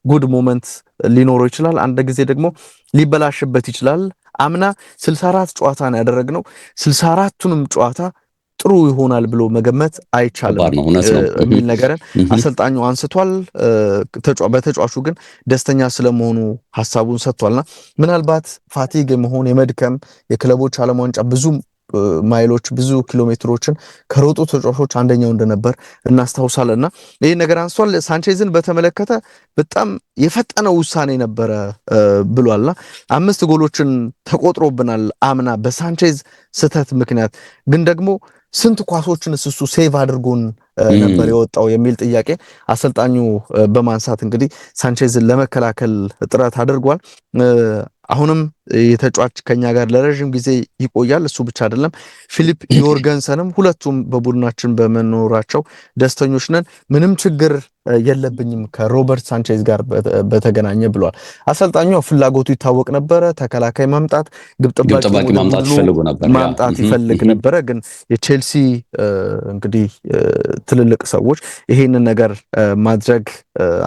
ጉድ ሞመንት ሊኖረው ይችላል፣ አንድ ጊዜ ደግሞ ሊበላሽበት ይችላል። አምና 64 ጨዋታ ነው ያደረግነው። 64ቱንም ጨዋታ ጥሩ ይሆናል ብሎ መገመት አይቻልም የሚል ነገርን አሰልጣኙ አንስቷል። በተጫዋቹ ግን ደስተኛ ስለመሆኑ ሐሳቡን ሰጥቷልና ምናልባት ፋቲግ መሆን የመድከም የክለቦች ዓለም ዋንጫ ብዙ ማይሎች ብዙ ኪሎ ሜትሮችን ከሮጡ ተጫዋቾች አንደኛው እንደነበር እናስታውሳለንና ይሄ ነገር አንስቷል። ሳንቼዝን በተመለከተ በጣም የፈጠነው ውሳኔ ነበረ ብሏልና 5 ጎሎችን ተቆጥሮብናል አምና በሳንቼዝ ስህተት ምክንያት። ግን ደግሞ ስንት ኳሶችን እሱ ሴቭ አድርጎን ነበር የወጣው የሚል ጥያቄ አሰልጣኙ በማንሳት እንግዲህ ሳንቼዝን ለመከላከል ጥረት አድርጓል። አሁንም የተጫዋች ከኛ ጋር ለረጅም ጊዜ ይቆያል። እሱ ብቻ አይደለም ፊሊፕ ዮርገንሰንም ሁለቱም በቡድናችን በመኖራቸው ደስተኞች ነን፣ ምንም ችግር የለብኝም ከሮበርት ሳንቼዝ ጋር በተገናኘ ብሏል። አሰልጣኙ ፍላጎቱ ይታወቅ ነበረ፣ ተከላካይ ማምጣት፣ ግብ ጠባቂ ማምጣት ይፈልግ ነበረ። ግን የቼልሲ እንግዲህ ትልልቅ ሰዎች ይሄንን ነገር ማድረግ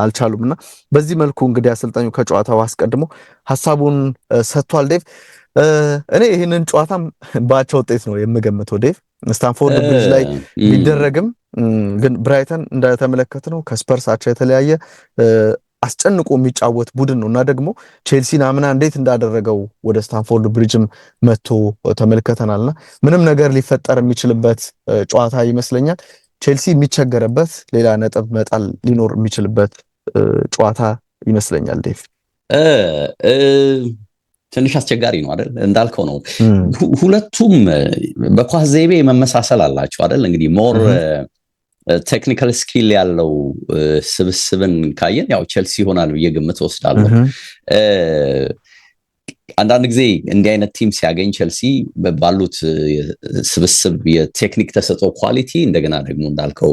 አልቻሉምና በዚህ መልኩ እንግዲህ አሰልጣኙ ከጨዋታው አስቀድሞ ሐሳቡን ሰጥቷል። ዴቭ እኔ ይህንን ጨዋታም ባቻ ውጤት ነው የምገምተው። ዴቭ ስታንፎርድ ብሪጅ ላይ ቢደረግም ግን ብራይተን እንደተመለከትነው ከስፐርስ አቻ የተለያየ አስጨንቆ የሚጫወት ቡድን ነው እና ደግሞ ቼልሲን አምና እንዴት እንዳደረገው ወደ ስታንፎርድ ብሪጅም መጥቶ ተመልክተናልና ምንም ነገር ሊፈጠር የሚችልበት ጨዋታ ይመስለኛል። ቼልሲ የሚቸገረበት ሌላ ነጥብ መጣል ሊኖር የሚችልበት ጨዋታ ይመስለኛል። ዴቭ ትንሽ አስቸጋሪ ነው አይደል? እንዳልከው ነው። ሁለቱም በኳስ ዘይቤ መመሳሰል አላቸው አይደል? እንግዲህ ሞር ቴክኒካል ስኪል ያለው ስብስብን ካየን ያው ቼልሲ ይሆናል ብዬ ግምት ወስዳለሁ። አንዳንድ ጊዜ እንዲህ አይነት ቲም ሲያገኝ ቼልሲ ባሉት ስብስብ የቴክኒክ ተሰጥኦ ኳሊቲ እንደገና ደግሞ እንዳልከው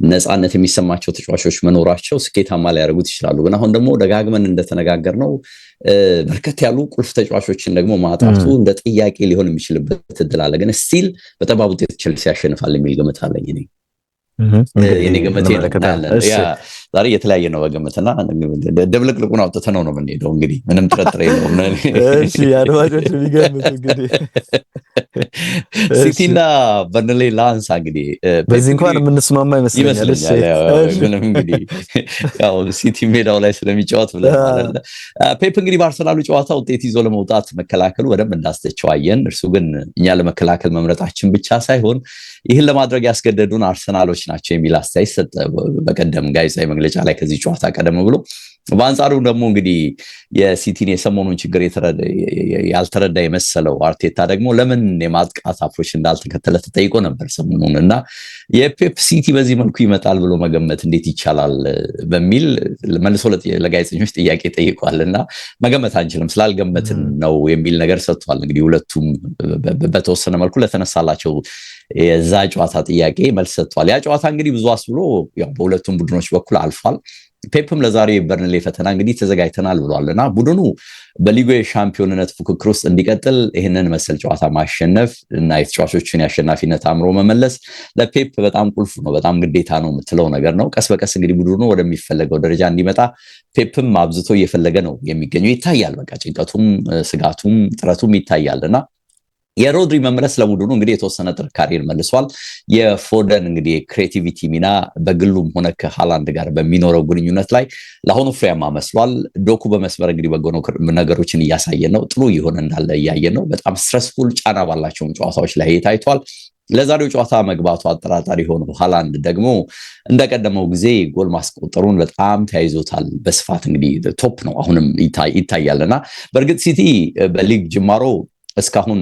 ነፃነት የሚሰማቸው ተጫዋቾች መኖራቸው ስኬታማ ሊያደርጉት ይችላሉ። ግን አሁን ደግሞ ደጋግመን እንደተነጋገርነው በርከት ያሉ ቁልፍ ተጫዋቾችን ደግሞ ማጣቱ እንደ ጥያቄ ሊሆን የሚችልበት እድል አለ። ግን ስቲል በጠባብ ውጤት ቼልሲ ያሸንፋል የሚል ግምት አለኝ እኔ። የኔ ግምት ዛሬ የተለያየ ነው በግምትና ደብልቅልቁን አውጥተነው ነው የምንሄደው። እንግዲህ ምንም ጥርጥር የለውም። እሺ አድማጮች የሚገምቱ እንግዲህ ሲቲና በርንሌ ላንሳ እንግዲህ በዚህ እንኳን የምንስማማ ይመስለኛል። ምንም እንግዲህ ያው ሲቲ ሜዳው ላይ ስለሚጫወት ብለናል። ፔፕ እንግዲህ በአርሰናሉ ጨዋታ ውጤት ይዞ ለመውጣት መከላከሉ በደንብ እንዳስተቸው አየን። እርሱ ግን እኛ ለመከላከል መምረጣችን ብቻ ሳይሆን ይህን ለማድረግ ያስገደዱን አርሰናሎች ናቸው የሚል አስተያየት ሰጠ በቀደም ጋዜጣዊ መግለጫ ላይ ከዚህ ጨዋታ ቀደም ብሎ። በአንጻሩ ደግሞ እንግዲህ የሲቲን የሰሞኑን ችግር ያልተረዳ የመሰለው አርቴታ ደግሞ ለምን የማጥቃት አፕሮች እንዳልተከተለ ተጠይቆ ነበር ሰሞኑን እና የፔፕ ሲቲ በዚህ መልኩ ይመጣል ብሎ መገመት እንዴት ይቻላል በሚል መልሶ ለጋዜጠኞች ጥያቄ ጠይቋል። እና መገመት አንችልም ስላልገመትን ነው የሚል ነገር ሰጥቷል። እንግዲህ ሁለቱም በተወሰነ መልኩ ለተነሳላቸው የዛ ጨዋታ ጥያቄ መልስ ሰጥቷል። ያ ጨዋታ እንግዲህ ብዙ አስብሎ ያው በሁለቱም ቡድኖች በኩል አልፏል። ፔፕም ለዛሬ በርንሌ ፈተና እንግዲህ ተዘጋጅተናል ብሏልና ቡድኑ በሊጉ የሻምፒዮንነት ፉክክር ውስጥ እንዲቀጥል ይህንን መሰል ጨዋታ ማሸነፍ እና የተጫዋቾችን የአሸናፊነት አእምሮ መመለስ ለፔፕ በጣም ቁልፍ ነው፣ በጣም ግዴታ ነው የምትለው ነገር ነው። ቀስ በቀስ እንግዲህ ቡድኑ ወደሚፈለገው ደረጃ እንዲመጣ ፔፕም አብዝቶ እየፈለገ ነው የሚገኘው። ይታያል፣ በቃ ጭንቀቱም ስጋቱም ጥረቱም ይታያልና የሮድሪ መመለስ ለቡድኑ እንግዲህ የተወሰነ ጥንካሬን መልሷል። የፎደን እንግዲህ ክሬቲቪቲ ሚና በግሉም ሆነ ከሃላንድ ጋር በሚኖረው ግንኙነት ላይ ለአሁኑ ፍሬያማ መስሏል። ዶኩ በመስመር እንግዲህ በጎ ነገሮችን እያሳየን ነው፣ ጥሩ እየሆነ እንዳለ እያየን ነው። በጣም ስትረስፉል ጫና ባላቸውም ጨዋታዎች ላይ ታይቷል። ለዛሬው ጨዋታ መግባቱ አጠራጣሪ ሆነው ሃላንድ ደግሞ እንደቀደመው ጊዜ ጎል ማስቆጠሩን በጣም ተያይዞታል። በስፋት እንግዲህ ቶፕ ነው አሁንም ይታያልና በእርግጥ ሲቲ በሊግ ጅማሮ እስካሁን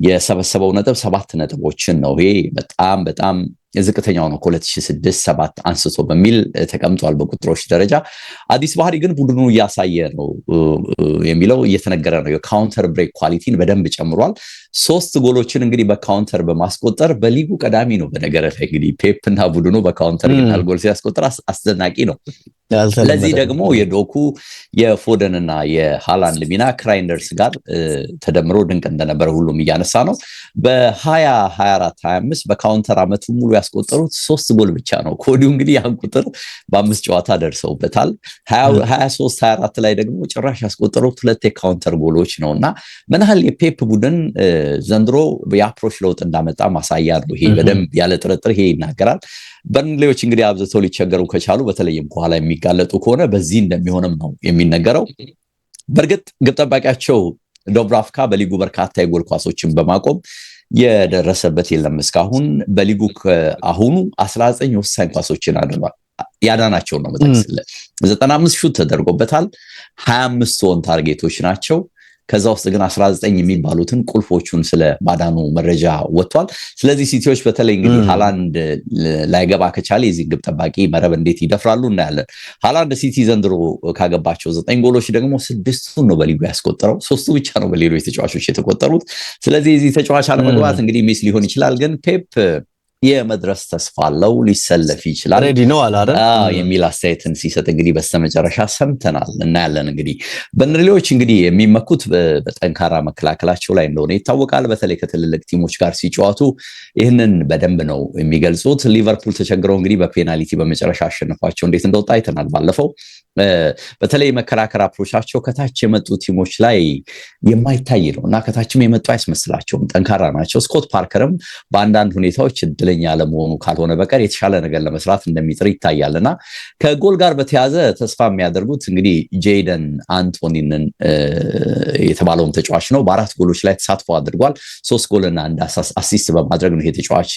የሰበሰበው ነጥብ 7 ነጥቦችን ነው። ይሄ በጣም በጣም ዝቅተኛው ነው ከ2006-7 አንስቶ በሚል ተቀምጧል በቁጥሮች ደረጃ። አዲስ ባህሪ ግን ቡድኑ እያሳየ ነው የሚለው እየተነገረ ነው። የካውንተር ብሬክ ኳሊቲን በደንብ ጨምሯል። 3 ጎሎችን እንግዲህ በካውንተር በማስቆጠር በሊጉ ቀዳሚ ነው። በነገር ላይ እንግዲህ ፔፕ እና ቡድኑ በካውንተር ይናል ጎል ሲያስቆጠር አስደናቂ ነው። ለዚህ ደግሞ የዶኩ የፎደንና የሃላንድ ሚና ክራይንደርስ ጋር ተደምሮ ድንቅ እንደነበረ ሁሉም እያነሳ ነው። በ2024-25 በካውንተር አመቱ ሙሉ ያስቆጠሩት 3 ጎል ብቻ ነው። ኮዲው እንግዲህ ያን ቁጥር በ5 ጨዋታ ደርሰውበታል። 23-24 ላይ ደግሞ ጭራሽ ያስቆጠሩት 2 የካውንተር ጎሎች ነውና ምን ያህል የፔፕ ቡድን ዘንድሮ የአፕሮች ለውጥ እንዳመጣ ማሳያ ነው። ይሄ በደንብ ያለ ጥርጥር ይሄ ይናገራል። በርንሌዎች እንግዲህ አብዝተው ሊቸገሩ ከቻሉ በተለይም ከኋላ የሚጋለጡ ከሆነ በዚህ እንደሚሆንም ነው የሚነገረው። በእርግጥ ግብ ጠባቂያቸው ዶብራፍካ በሊጉ በርካታ የጎል ኳሶችን በማቆም የደረሰበት የለም እስካሁን። በሊጉ አሁኑ 19 ወሳኝ ኳሶችን አድርጓል። ያዳናቸው ነው መጠቅስለ 95 ሹት ተደርጎበታል። 25 ኦን ታርጌቶች ናቸው። ከዛ ውስጥ ግን 19 የሚባሉትን ቁልፎቹን ስለ ማዳኑ መረጃ ወጥቷል። ስለዚህ ሲቲዎች በተለይ እንግዲህ ሃላንድ ላይገባ ከቻለ የዚህ ግብ ጠባቂ መረብ እንዴት ይደፍራሉ እናያለን። ሃላንድ ሲቲ ዘንድሮ ካገባቸው 9 ጎሎች ደግሞ 6ቱን ነው በሊጉ ያስቆጠረው፣ 3ቱ ብቻ ነው በሌሎች ተጫዋቾች የተቆጠሩት። ስለዚህ የዚህ ተጫዋች አለመግባት እንግዲህ ሚስ ሊሆን ይችላል፣ ግን ፔፕ የመድረስ ተስፋ አለው፣ ሊሰለፍ ይችላል ሬዲ ነው አላረ የሚል አስተያየትን ሲሰጥ እንግዲህ በስተመጨረሻ ሰምተናል እናያለን። እንግዲህ በርንሌዎች እንግዲህ የሚመኩት በጠንካራ መከላከላቸው ላይ እንደሆነ ይታወቃል። በተለይ ከትልልቅ ቲሞች ጋር ሲጫወቱ ይህንን በደንብ ነው የሚገልጹት። ሊቨርፑል ተቸግረው እንግዲህ በፔናልቲ በመጨረሻ አሸነፏቸው እንዴት እንደወጣ አይተናል ባለፈው። በተለይ መከላከል አፕሮቻቸው ከታች የመጡ ቲሞች ላይ የማይታይ ነው እና ከታችም የመጡ አይመስላቸውም፣ ጠንካራ ናቸው። ስኮት ፓርከርም በአንዳንድ ሁኔታዎች እድለኛ ለመሆኑ ካልሆነ በቀር የተሻለ ነገር ለመስራት እንደሚጥር ይታያልና ከጎል ጋር በተያዘ ተስፋ የሚያደርጉት እንግዲህ ጄይደን አንቶኒንን የተባለውን ተጫዋች ነው። በ4 ጎሎች ላይ ተሳትፎ አድርጓል። 3 ጎልና 1 አሲስት በማድረግ ነው ይሄ ተጫዋች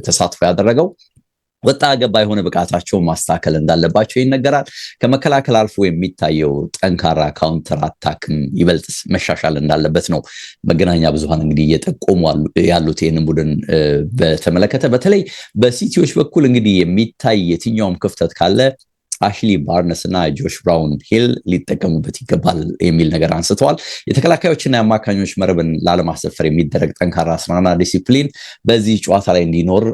ተሳትፎ ያደረገው። ወጣ ገባ የሆነ ብቃታቸውን ማስተካከል እንዳለባቸው ይነገራል። ከመከላከል አልፎ የሚታየው ጠንካራ ካውንተር አታክም ይበልጥ መሻሻል እንዳለበት ነው መገናኛ ብዙሃን እንግዲህ እየጠቆሙ ያሉት። ይህንን ቡድን በተመለከተ በተለይ በሲቲዎች በኩል እንግዲህ የሚታይ የትኛውም ክፍተት ካለ አሽሊ ባርነስ እና ጆሽ ብራውን ሂል ሊጠቀሙበት ይገባል የሚል ነገር አንስተዋል። የተከላካዮችና የአማካኞች መረብን ላለማሰፈር የሚደረግ ጠንካራ ስራና ዲሲፕሊን በዚህ ጨዋታ ላይ እንዲኖር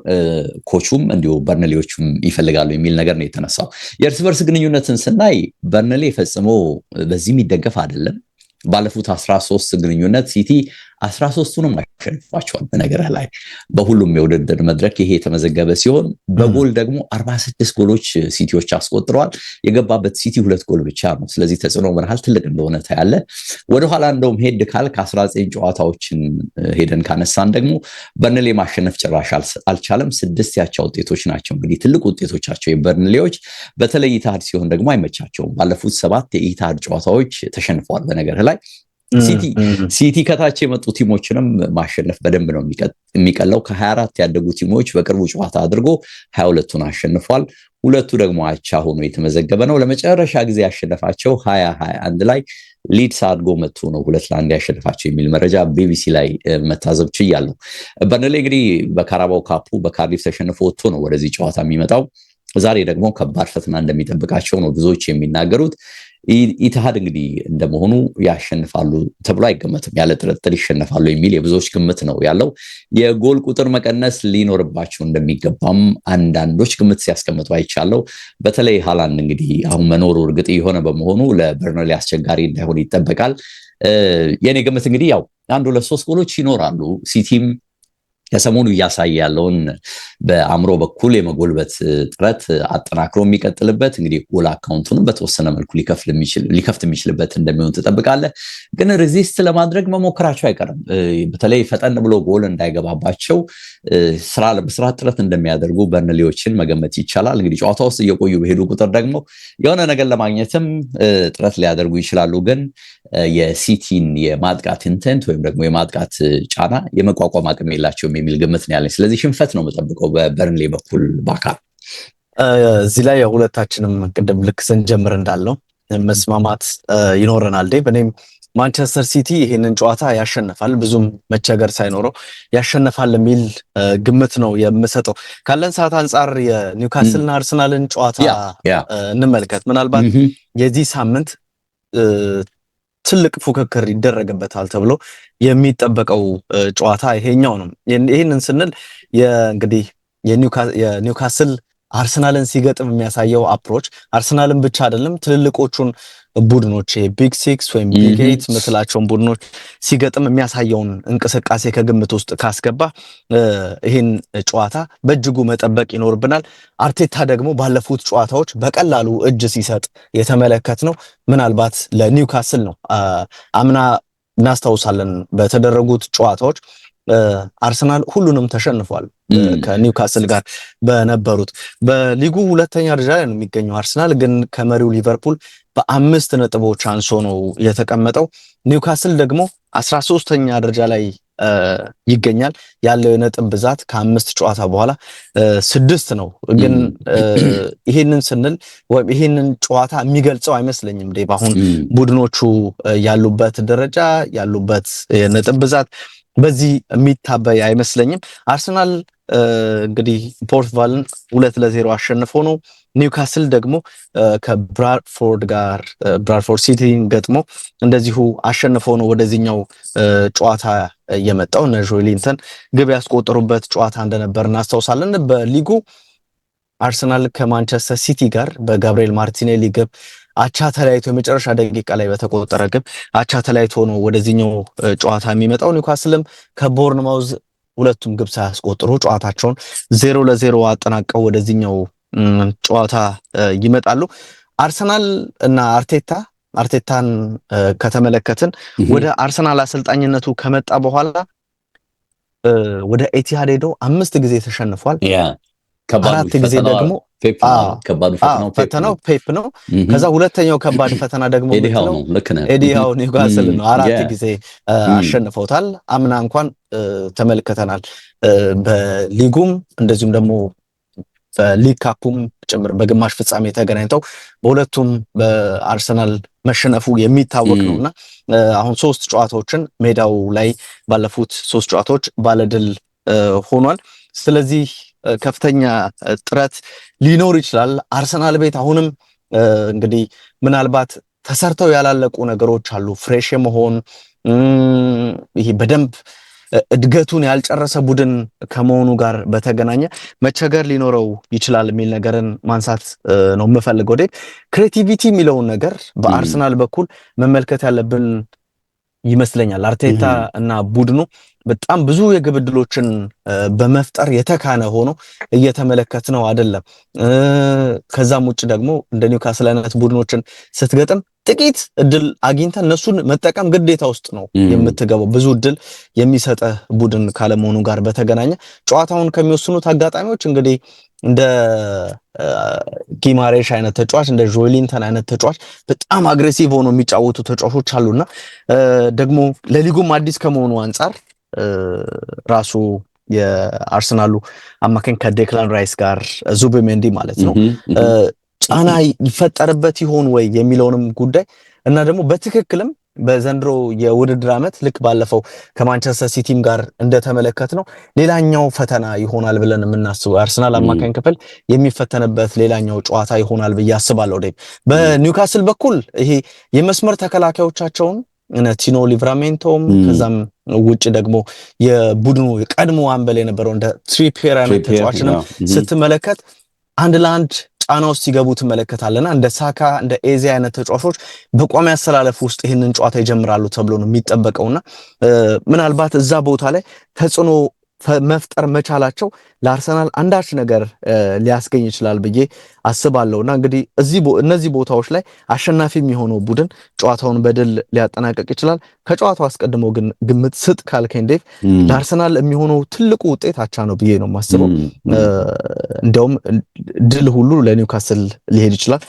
ኮቹም እንዲሁ በርንሌዎቹም ይፈልጋሉ የሚል ነገር ነው የተነሳው። የእርስ በርስ ግንኙነትን ስናይ በርንሌ ፈጽሞ በዚህ የሚደገፍ አይደለም። ባለፉት 13 ግንኙነት ሲቲ 13ቱንም አሸንፏቸዋል። በነገር ላይ በሁሉም የውድድር መድረክ ይሄ የተመዘገበ ሲሆን በጎል ደግሞ 46 ጎሎች ሲቲዎች አስቆጥረዋል። የገባበት ሲቲ 2 ጎል ብቻ ነው። ስለዚህ ተጽዕኖ ምን ያህል ትልቅ እንደሆነ ታያለ። ወደኋላ እንደውም ሄድ ካል ከ19 ጨዋታዎችን ሄደን ካነሳን ደግሞ በርንሌ ማሸነፍ ጭራሽ አልቻለም። 6 ያቻ ውጤቶች ናቸው እንግዲህ ትልቅ ውጤቶቻቸው የበርንሌዎች። በተለይ ኢታሃድ ሲሆን ደግሞ አይመቻቸውም። ባለፉት 7 የኢታሃድ ጨዋታዎች ተሸንፈዋል። በነገር ላይ ሲቲ ከታች የመጡ ቲሞችንም ማሸነፍ በደንብ ነው የሚቀለው። ከ24 ያደጉ ቲሞች በቅርቡ ጨዋታ አድርጎ 22ቱን አሸንፏል። 2ቱ ደግሞ አቻ ሆኖ የተመዘገበ ነው። ለመጨረሻ ጊዜ ያሸነፋቸው 2021 ላይ ሊድስ አድጎ መጥቶ ነው 2-1 ያሸነፋቸው የሚል መረጃ ቢቢሲ ላይ መታዘብ ችያለሁ። በርንሌ እንግዲህ በካራባው ካፑ በካርዲፍ ተሸንፎ ወጥቶ ነው ወደዚህ ጨዋታ የሚመጣው። ዛሬ ደግሞ ከባድ ፈተና እንደሚጠብቃቸው ነው ብዙዎች የሚናገሩት። ኢትሃድ እንግዲህ እንደመሆኑ ያሸንፋሉ ተብሎ አይገመትም። ያለ ጥርጥር ይሸነፋሉ የሚል የብዙዎች ግምት ነው ያለው። የጎል ቁጥር መቀነስ ሊኖርባቸው እንደሚገባም አንዳንዶች ግምት ሲያስቀምጡ አይቻለው። በተለይ ሃላንድ እንግዲህ አሁን መኖሩ እርግጥ የሆነ በመሆኑ ለበርንሌ አስቸጋሪ እንዳይሆን ይጠበቃል። የኔ ግምት እንግዲህ ያው 1-2-3 ጎሎች ይኖራሉ። ሲቲም ከሰሞኑ እያሳየ ያለውን በአእምሮ በኩል የመጎልበት ጥረት አጠናክሮ የሚቀጥልበት እንግዲህ ጎል አካውንቱንም በተወሰነ መልኩ ሊከፍት የሚችልበት እንደሚሆን ትጠብቃለህ። ግን ሬዚስት ለማድረግ መሞከራቸው አይቀርም። በተለይ ፈጠን ብሎ ጎል እንዳይገባባቸው በስራ ጥረት እንደሚያደርጉ በርንሌዎችን መገመት ይቻላል። እንግዲህ ጨዋታ ውስጥ እየቆዩ በሄዱ ቁጥር ደግሞ የሆነ ነገር ለማግኘትም ጥረት ሊያደርጉ ይችላሉ። ግን የሲቲን የማጥቃት ኢንቴንት ወይም ደግሞ የማጥቃት ጫና የመቋቋም አቅም የላቸውም የሚል ግምት ነው ያለኝ። ስለዚህ ሽንፈት ነው የምጠብቀው በበርንሌ በኩል በአካል። እዚህ ላይ የሁለታችንም ቅድም ልክ ስንጀምር እንዳለው መስማማት ይኖረናል። እኔም ማንቸስተር ሲቲ ይሄንን ጨዋታ ያሸንፋል፣ ብዙም መቸገር ሳይኖረው ያሸንፋል የሚል ግምት ነው የምሰጠው። ካለን ሰዓት አንጻር የኒውካስልና አርሰናልን ጨዋታ እንመልከት። ምናልባት የዚህ ሳምንት ትልቅ ፉክክር ይደረግበታል ተብሎ የሚጠበቀው ጨዋታ ይሄኛው ነው። ይሄንን ስንል እንግዲህ የኒውካስል አርሰናልን ሲገጥም የሚያሳየው አፕሮች አርሰናልን ብቻ አይደለም፣ ትልልቆቹን ቡድኖች ቢግ 6 ወይም ቢግ 8 ምትላቸውን ቡድኖች ሲገጥም የሚያሳየውን እንቅስቃሴ ከግምት ውስጥ ካስገባ ይሄን ጨዋታ በእጅጉ መጠበቅ ይኖርብናል። አርቴታ ደግሞ ባለፉት ጨዋታዎች በቀላሉ እጅ ሲሰጥ የተመለከት ነው ምናልባት ለኒውካስል ነው። አምና እናስታውሳለን በተደረጉት ጨዋታዎች አርሰናል ሁሉንም ተሸንፏል ከኒውካስል ጋር በነበሩት። በሊጉ ሁለተኛ ደረጃ ላይ ነው የሚገኘው አርሰናል፣ ግን ከመሪው ሊቨርፑል በ5 ነጥቦች አንሶ ነው የተቀመጠው። ኒውካስል ደግሞ 13ኛ ደረጃ ላይ ይገኛል። ያለው የነጥብ ብዛት ከ5 ጨዋታ በኋላ 6 ነው። ግን ይሄንን ስንል ወይም ይሄንን ጨዋታ የሚገልጸው አይመስለኝም ዴቭ አሁን ቡድኖቹ ያሉበት ደረጃ ያሉበት የነጥብ ብዛት በዚህ የሚታበይ አይመስለኝም። አርሰናል እንግዲህ ፖርትቫልን 2-0 አሸንፎ ነው። ኒውካስል ደግሞ ብራድፎርድ ሲቲን ገጥሞ እንደዚሁ አሸንፎ ነው ወደዚህኛው ጨዋታ የመጣው። እነ ጆሊንተን ግብ ያስቆጠሩበት ጨዋታ እንደነበር እናስታውሳለን። በሊጉ አርሰናል ከማንቸስተር ሲቲ ጋር በጋብሪኤል ማርቲኔሊ ግብ አቻ ተለያይቶ የመጨረሻ ደቂቃ ላይ በተቆጠረ ግብ አቻ ተለያይቶ ነው ወደዚህኛው ጨዋታ የሚመጣው። ኒውካስልም ከቦርንማውዝ ሁለቱም ግብ ሳያስቆጥሩ ጨዋታቸውን 0-0 አጠናቀው ወደዚህኛው ጨዋታ ይመጣሉ። አርሰናል እና አርቴታን ከተመለከትን ወደ አርሰናል አሰልጣኝነቱ ከመጣ በኋላ ወደ ኤቲሃድ ሄዶ 5 ጊዜ ተሸንፏል። 4 ጊዜ ደግሞ ፈተናው ፔፕ ነው። ከዛ ሁለተኛው ከባድ ፈተና ደግሞ ኤዲሃው ኒውካስል ነው። 4 ጊዜ አሸንፈውታል። አምና እንኳን ተመልክተናል። በሊጉም እንደዚሁም ደግሞ በሊግ ካፑም ጭምር በግማሽ ፍጻሜ ተገናኝተው በሁለቱም በአርሰናል መሸነፉ የሚታወቅ ነውና አሁን 3 ጨዋታዎችን ሜዳው ላይ ባለፉት 3 ጨዋታዎች ባለድል ሆኗል። ስለዚህ ከፍተኛ ጥረት ሊኖር ይችላል። አርሰናል ቤት አሁንም እንግዲህ ምናልባት ተሰርተው ያላለቁ ነገሮች አሉ። ፍሬሽ የመሆን ይሄ በደንብ እድገቱን ያልጨረሰ ቡድን ከመሆኑ ጋር በተገናኘ መቸገር ሊኖረው ይችላል የሚል ነገርን ማንሳት ነው የምፈልገው። ክሬቲቪቲ የሚለውን ነገር በአርሰናል በኩል መመልከት ያለብን ይመስለኛል። አርቴታ እና ቡድኑ በጣም ብዙ የግብ ዕድሎችን በመፍጠር የተካነ ሆኖ እየተመለከት ነው አይደለም። ከዛም ውጭ ደግሞ እንደ ኒውካስል አይነት ቡድኖችን ስትገጥም ጥቂት እድል አግኝተን እነሱን መጠቀም ግዴታ ውስጥ ነው የምትገባው። ብዙ እድል የሚሰጠ ቡድን ካለመሆኑ ጋር በተገናኘ ጨዋታውን ከሚወስኑት አጋጣሚዎች እንግዲህ እንደ ጊማሬሽ አይነት ተጫዋች እንደ ጆሊንተን አይነት ተጫዋች በጣም አግሬሲቭ ሆኖ የሚጫወቱ ተጫዋቾች አሉና ደግሞ ለሊጉም አዲስ ከመሆኑ አንጻር ራሱ የአርሰናሉ አማካኝ ከዴክላን ራይስ ጋር ዙቢሜንዲ ማለት ነው ጫና ይፈጠርበት ይሆን ወይ የሚለውንም ጉዳይ እና ደግሞ በትክክልም በዘንድሮ የውድድር ዓመት ልክ ባለፈው ከማንቸስተር ሲቲም ጋር እንደተመለከት ነው ሌላኛው ፈተና ይሆናል ብለን የምናስበው አርሰናል አማካኝ ክፍል የሚፈተንበት ሌላኛው ጨዋታ ይሆናል ብዬ አስባለሁ። በኒውካስል በኩል ይሄ የመስመር ተከላካዮቻቸውን ቲኖ ሊቨራሜንቶም ከዛም ውጭ ደግሞ የቡድኑ የቀድሞ አምበል የነበረው እንደ ትሪፒየር አይነት ተጫዋችንም ስትመለከት አንድ ለአንድ ጫና ውስጥ ሲገቡ ትመለከታለና እንደ ሳካ እንደ ኤዜ አይነት ተጫዋቾች በቋሚ አሰላለፍ ውስጥ ይህንን ጨዋታ ይጀምራሉ ተብሎ ነው የሚጠበቀውና ምናልባት እዛ ቦታ ላይ ተጽዕኖ መፍጠር መቻላቸው ለአርሰናል አንዳች ነገር ሊያስገኝ ይችላል ብዬ አስባለሁና እንግዲህ እነዚህ ቦታዎች ላይ አሸናፊ የሚሆነው ቡድን ጨዋታውን በድል ሊያጠናቀቅ ይችላል። ከጨዋታው አስቀድሞ ግን ግምት ስጥ ካልከኝ ዴቭ ለአርሰናል የሚሆነው ትልቁ ውጤት አቻ ነው ብዬ ነው የማስበው። እንደውም ድል ሁሉ ለኒውካስል ሊሄድ ይችላል።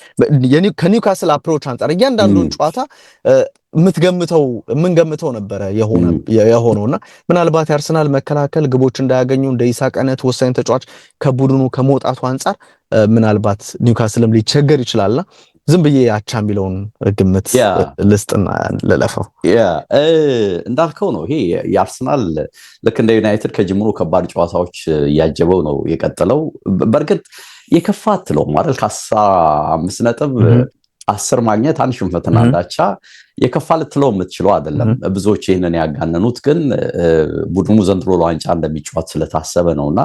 ከኒውካስል አፕሮች አንጻር እያንዳንዱን ጨዋታ የምንገምተው ነበረ የሆነውና ምናልባት የአርሰናል መከላከል ግቦች እንዳያገኙ እንደ ኢሳቅ አይነት ወሳኝ ተጫዋች ከቡድኑ ከመውጣቱ አንጻር ምናልባት ኒውካስልም ሊቸገር ይችላልና ዝም ብዬ አቻ የሚለውን ግምት ልስጥና ለለፈው እንዳልከው ነው። ይሄ የአርሰናል ልክ እንደ ዩናይትድ ከጅምሩ ከባድ ጨዋታዎች እያጀበው ነው የቀጠለው። በእርግጥ የከፋ አትለውም አይደል? ከ15 ነጥብ 10 ማግኘት አንድ ሽንፈትና አንዳቻ የከፋ ልትለው የምትችለው አይደለም። ብዙዎች ይህንን ያጋነኑት ግን ቡድኑ ዘንድሮ ለዋንጫ እንደሚጫወት ስለታሰበ ነውና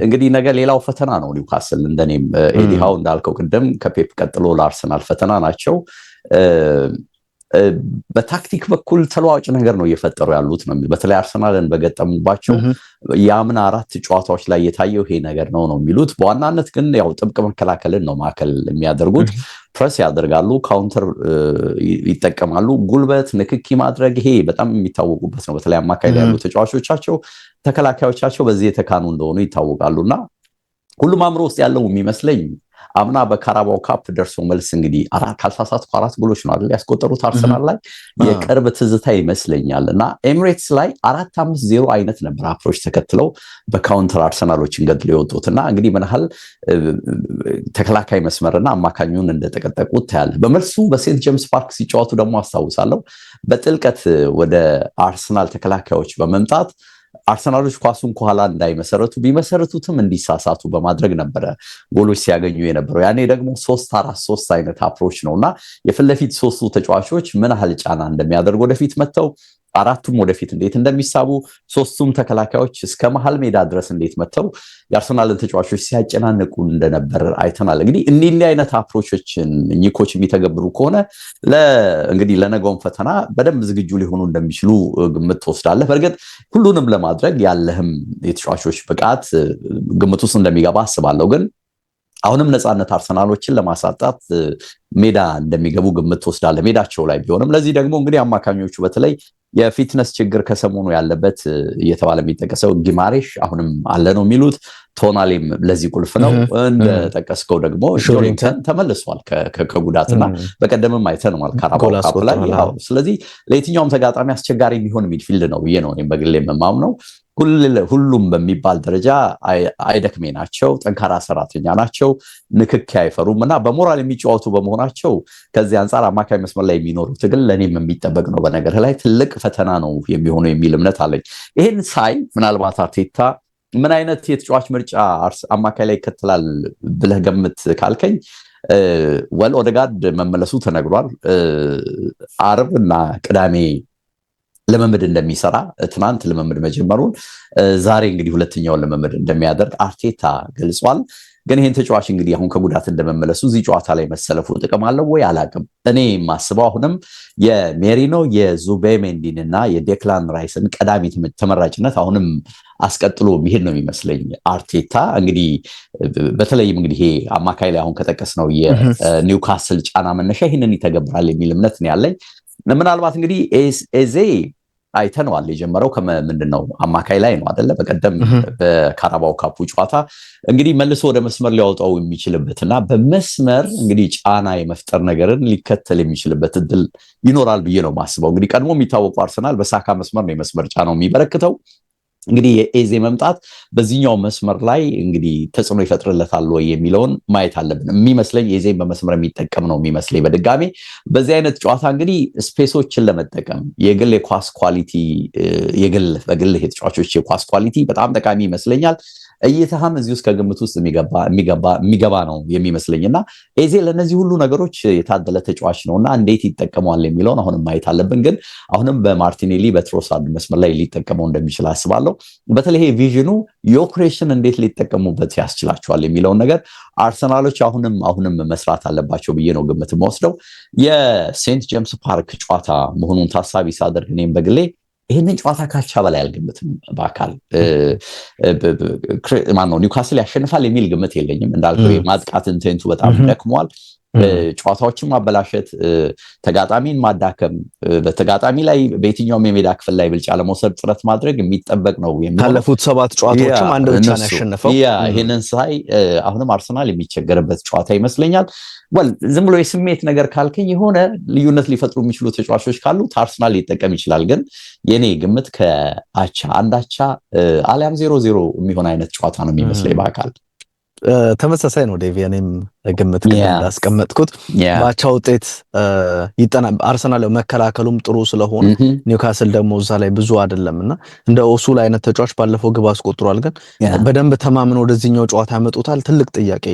እንግዲህ ነገ ሌላው ፈተና ነው ኒውካስል። እንደኔም ኤዲሃው እንዳልከው ቅድም ከፔፕ ቀጥሎ ለአርሰናል ፈተና ናቸው። በታክቲክ በኩል ተለዋጭ ነገር ነው እየፈጠሩ ያሉት ነው። በተለይ አርሰናልን በገጠሙባቸው የአምና 4 ጨዋታዎች ላይ የታየው ይሄ ነገር ነው የሚሉት። በዋናነት ግን ያው ጥብቅ መከላከልን ነው ማዕከል የሚያደርጉት። ፕሬስ ያደርጋሉ፣ ካውንተር ይጠቀማሉ፣ ጉልበት ንክኪ ማድረግ ይሄ በጣም የሚታወቁበት ነው። በተለይ አማካይ ላይ ያሉ ተጫዋቾቻቸው ተከላካዮቻቸው በዚህ የተካኑ እንደሆኑ ይታወቃሉና ሁሉም አእምሮ ውስጥ ያለው የሚመስለኝ አምና በካራባው ካፕ ደርሶ መልስ እንግዲህ ካልተሳሳትኩ 4 ጎሎች ነው አይደል ያስቆጠሩት አርሰናል ላይ የቅርብ ትዝታ ይመስለኛልና ኤሚሬትስ ላይ 4-5-0 አይነት ነበር አፕሮች ተከትለው በካውንተር አርሰናሎችን ገድለው የወጡትና እንግዲህ ምን ያህል ተከላካይ መስመርና አማካኙን እንደተቀጠቁት ታያለ። በመልሱ በሴንት ጄምስ ፓርክ ሲጫወቱ ደግሞ አስታውሳለሁ በጥልቀት ወደ አርሰናል ተከላካዮች በመምጣት አርሰናሎች ኳሱን ከኋላ እንዳይመሰረቱ ቢመሰረቱትም እንዲሳሳቱ በማድረግ ነበረ ጎሎች ሲያገኙ የነበረው። ያኔ ደግሞ 3-4-3 አይነት አፕሮች ነውና የፊት ለፊት ሶስቱ ተጫዋቾች ምን ያህል ጫና እንደሚያደርጉ ወደፊት መተው አራቱም ወደፊት እንዴት እንደሚሳቡ ሶስቱም ተከላካዮች እስከ መሃል ሜዳ ድረስ እንዴት መተው የአርሰናልን ተጫዋቾች ሲያጨናንቁ እንደነበር አይተናል። እንግዲህ እኒህ አይነት አፕሮቾችን ኒኮች የሚተገብሩ ከሆነ እንግዲህ ለነገውም ፈተና በደንብ ዝግጁ ሊሆኑ እንደሚችሉ ግምት ትወስዳለህ። በእርግጥ ሁሉንም ለማድረግ ያለህም የተጫዋቾች ብቃት ግምት ውስጥ እንደሚገባ አስባለሁ። ግን አሁንም ነፃነት አርሰናሎችን ለማሳጣት ሜዳ እንደሚገቡ ግምት ትወስዳለህ ሜዳቸው ላይ ቢሆንም። ለዚህ ደግሞ እንግዲህ አማካኞቹ በተለይ የፊትነስ ችግር ከሰሞኑ ያለበት እየተባለ የሚጠቀሰው ጊማሬሽ አሁንም አለ ነው የሚሉት። ቶናሌም ለዚህ ቁልፍ ነው። እንደጠቀስከው ደግሞ ጆሊንግተን ተመልሷል ከጉዳትና በቀደምም አይተነዋል ካራባው ካፕ ላይ። ስለዚህ ለየትኛውም ተጋጣሚ አስቸጋሪ የሚሆን ሚድፊልድ ነው ብዬ ነው እኔም በግሌ የምማምነው። ሁሉም በሚባል ደረጃ አይደክሜ ናቸው፣ ጠንካራ ሰራተኛ ናቸው፣ ንክኪ አይፈሩም እና በሞራል የሚጫወቱ በመሆናቸው ከዚህ አንጻር አማካይ መስመር ላይ የሚኖሩ ትግል ለእኔም የሚጠበቅ ነው። በነገር ላይ ትልቅ ፈተና ነው የሚሆነው የሚል እምነት አለኝ። ይህን ሳይ ምናልባት አርቴታ ምን አይነት የተጫዋች ምርጫ አማካይ ላይ ይከተላል ብለህ ገምት ካልከኝ ኦዴጋርድ መመለሱ ተነግሯል። አርብ እና ቅዳሜ ልምምድ እንደሚሰራ ትናንት ልምምድ መጀመሩን ዛሬ እንግዲህ ሁለተኛውን ልምምድ እንደሚያደርግ አርቴታ ገልጿል። ግን ይህን ተጫዋች እንግዲህ አሁን ከጉዳት እንደመመለሱ እዚህ ጨዋታ ላይ መሰለፉ ጥቅም አለው ወይ አላቅም። እኔ የማስበው አሁንም የሜሪኖ የዙቤሜንዲን እና የዴክላን ራይስን ቀዳሚ ተመራጭነት አሁንም አስቀጥሎ የሚሄድ ነው የሚመስለኝ አርቴታ። እንግዲህ በተለይም እንግዲህ ይሄ አማካይ ላይ አሁን ከጠቀስነው የኒውካስል ጫና መነሻ ይህንን ይተገብራል የሚል እምነት ነው ያለኝ። ምናልባት እንግዲህ ኤዜ አይተነዋል። የጀመረው ምንድነው አማካይ ላይ ነው አይደለ? በቀደም በካራባው ካፑ ጨዋታ እንግዲህ መልሶ ወደ መስመር ሊያወጣው የሚችልበትና በመስመር እንግዲህ ጫና የመፍጠር ነገርን ሊከተል የሚችልበት እድል ይኖራል ብዬ ነው ማስበው። እንግዲህ ቀድሞ የሚታወቀው አርሰናል በሳካ መስመር ነው የመስመር ጫናው የሚበረክተው። እንግዲህ የኤዜ መምጣት በዚህኛው መስመር ላይ እንግዲህ ተጽዕኖ ይፈጥርለታል ወይ የሚለውን ማየት አለብን። የሚመስለኝ ኤዜን በመስመር የሚጠቀም ነው የሚመስለኝ። በድጋሚ በዚህ አይነት ጨዋታ እንግዲህ ስፔሶችን ለመጠቀም የግል የኳስ ኳሊቲ በግል የተጫዋቾች የኳስ ኳሊቲ በጣም ጠቃሚ ይመስለኛል። እይታህም እዚህ ውስጥ ከግምት ውስጥ የሚገባ ነው የሚመስለኝና ኤዜ ለነዚህ ሁሉ ነገሮች የታደለ ተጫዋች ነውና እንዴት ይጠቀመዋል የሚለውን አሁንም ማየት አለብን። ግን አሁንም በማርቲኔሊ በትሮሳርድ መስመር ላይ ሊጠቀመው እንደሚችል አስባለሁ። በተለይ ቪዥኑ ዮክሬሽን እንዴት ሊጠቀሙበት ያስችላቸዋል የሚለውን ነገር አርሰናሎች አሁንም መስራት አለባቸው ብዬ ነው ግምት የምወስደው። የሴንት ጄምስ ፓርክ ጨዋታ መሆኑን ታሳቢ ሳደርግ እኔም በግሌ ይህንን ጨዋታ ካቻ በላይ አልገምትም። በአካል ማነው ኒውካስል ያሸንፋል የሚል ግምት የለኝም። እንዳልከው የማጥቃት ኢንቴንቱ በጣም ደክሟል። ጨዋታዎችን ማበላሸት፣ ተጋጣሚን ማዳከም፣ በተጋጣሚ ላይ በየትኛውም የሜዳ ክፍል ላይ ብልጫ ለመውሰድ ጥረት ማድረግ የሚጠበቅ ነው። ካለፉት 7 ጨዋታዎችም አንድ ብቻ ነው ያሸነፈው። ይህንን ሳይ አሁንም አርሰናል የሚቸገርበት ጨዋታ ይመስለኛል። ዝም ብሎ የስሜት ነገር ካልከኝ የሆነ ልዩነት ሊፈጥሩ የሚችሉ ተጫዋቾች ካሉ አርሰናል ሊጠቀም ይችላል። ግን የኔ ግምት ከአቻ አንዳቻ አሊያም 0-0 የሚሆን አይነት ጨዋታ ነው የሚመስለኝ በአካል ተመሳሳይ ነው ዴቪ። እኔም ግምት እንዳስቀመጥኩት ባቻ ውጤት አርሰናል መከላከሉም ጥሩ ስለሆነ ኒውካስል ደግሞ እዛ ላይ ብዙ አይደለምና እንደ ኦሱል አይነት ተጫዋች ባለፈው ግብ አስቆጥሯል። ግን በደንብ ተማምነው ወደዚህኛው ጨዋታ ያመጡታል ትልቅ ጥያቄ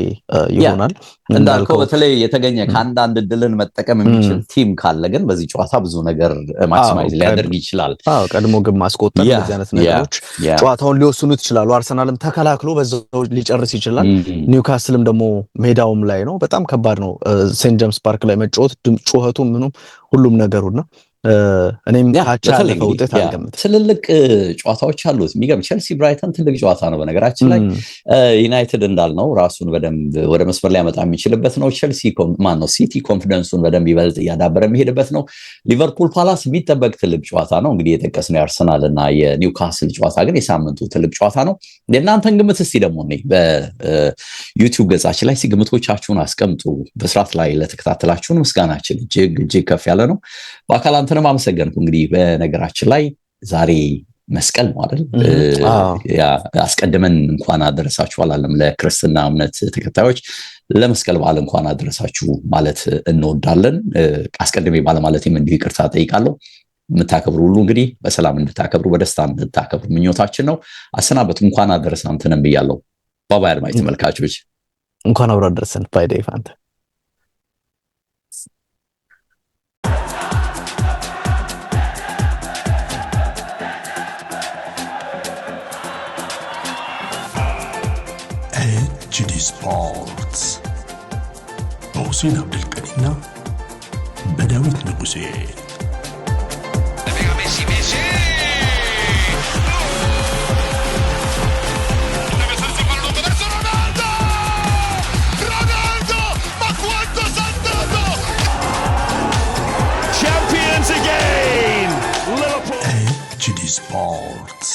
ይሆናል። እንዳልከው በተለይ የተገኘ ከአንዳንድ እድልን መጠቀም የሚችል ቲም ካለ ግን በዚህ ጨዋታ ብዙ ነገር ማክሲማይዝ ሊያደርግ ይችላል። ቀድሞ ግብ ማስቆጠር እንደዚህ አይነት ነገሮች ጨዋታውን ሊወስኑት ይችላሉ። አርሰናልም ተከላክሎ በዛው ሊጨርስ ይችላል። ኒውካስልም ደግሞ ሜዳውም ላይ ነው። በጣም ከባድ ነው ሴንት ጄምስ ፓርክ ላይ መጫወት። ጩኸቱ ምኑም ሁሉም ነገሩና እኔም ታቻ ያለፈው ውጤት አልገምትም። ትልልቅ ጨዋታዎች አሉት። የሚገርም ቼልሲ ብራይተን ትልቅ ጨዋታ ነው። በነገራችን ላይ ዩናይትድ እንዳልነው ራሱን በደንብ ወደ መስመር ላይ ያመጣ የሚችልበት ነው። ቼልሲ ሲቲ ኮንፊደንሱን በደንብ ይበልጥ እያዳበረ የሚሄድበት ነው። ሊቨርፑል ፓላስ የሚጠበቅ ትልቅ ጨዋታ ነው። እንግዲህ የጠቀስነው የአርሰናል እና የኒውካስል ጨዋታ ግን የሳምንቱ ትልቅ ጨዋታ ነው። የእናንተን ግምት እስቲ ደግሞ በዩቲዩብ ገጻችን ላይ ግምቶቻችሁን አስቀምጡ። በስርዓት ላይ ለተከታተላችሁን ምስጋናችን እጅግ ከፍ ያለ ነው። በአካል አንተንም አመሰገንኩ። እንግዲህ በነገራችን ላይ ዛሬ መስቀል ነው አይደል? አስቀድመን እንኳን አደረሳችሁ አላለም ለክርስትና እምነት ተከታዮች ለመስቀል በዓል እንኳን አደረሳችሁ ማለት እንወዳለን። አስቀድሜ ባለማለቴም እንዲሁ ይቅርታ ጠይቃለሁ። የምታከብሩ ሁሉ እንግዲህ በሰላም እንድታከብሩ በደስታ እንድታከብሩ ምኞታችን ነው። አሰናበቱ። እንኳን አደረሰን አንተንም ብያለሁ። ባባይ አድማጭ ተመልካቾች እንኳን አብሮ አደረሰን። ባይ ዴይ ፋንተ HD Sports በሁሴን አብዱልቀኒና በዳዊት ንጉሴ HD Sports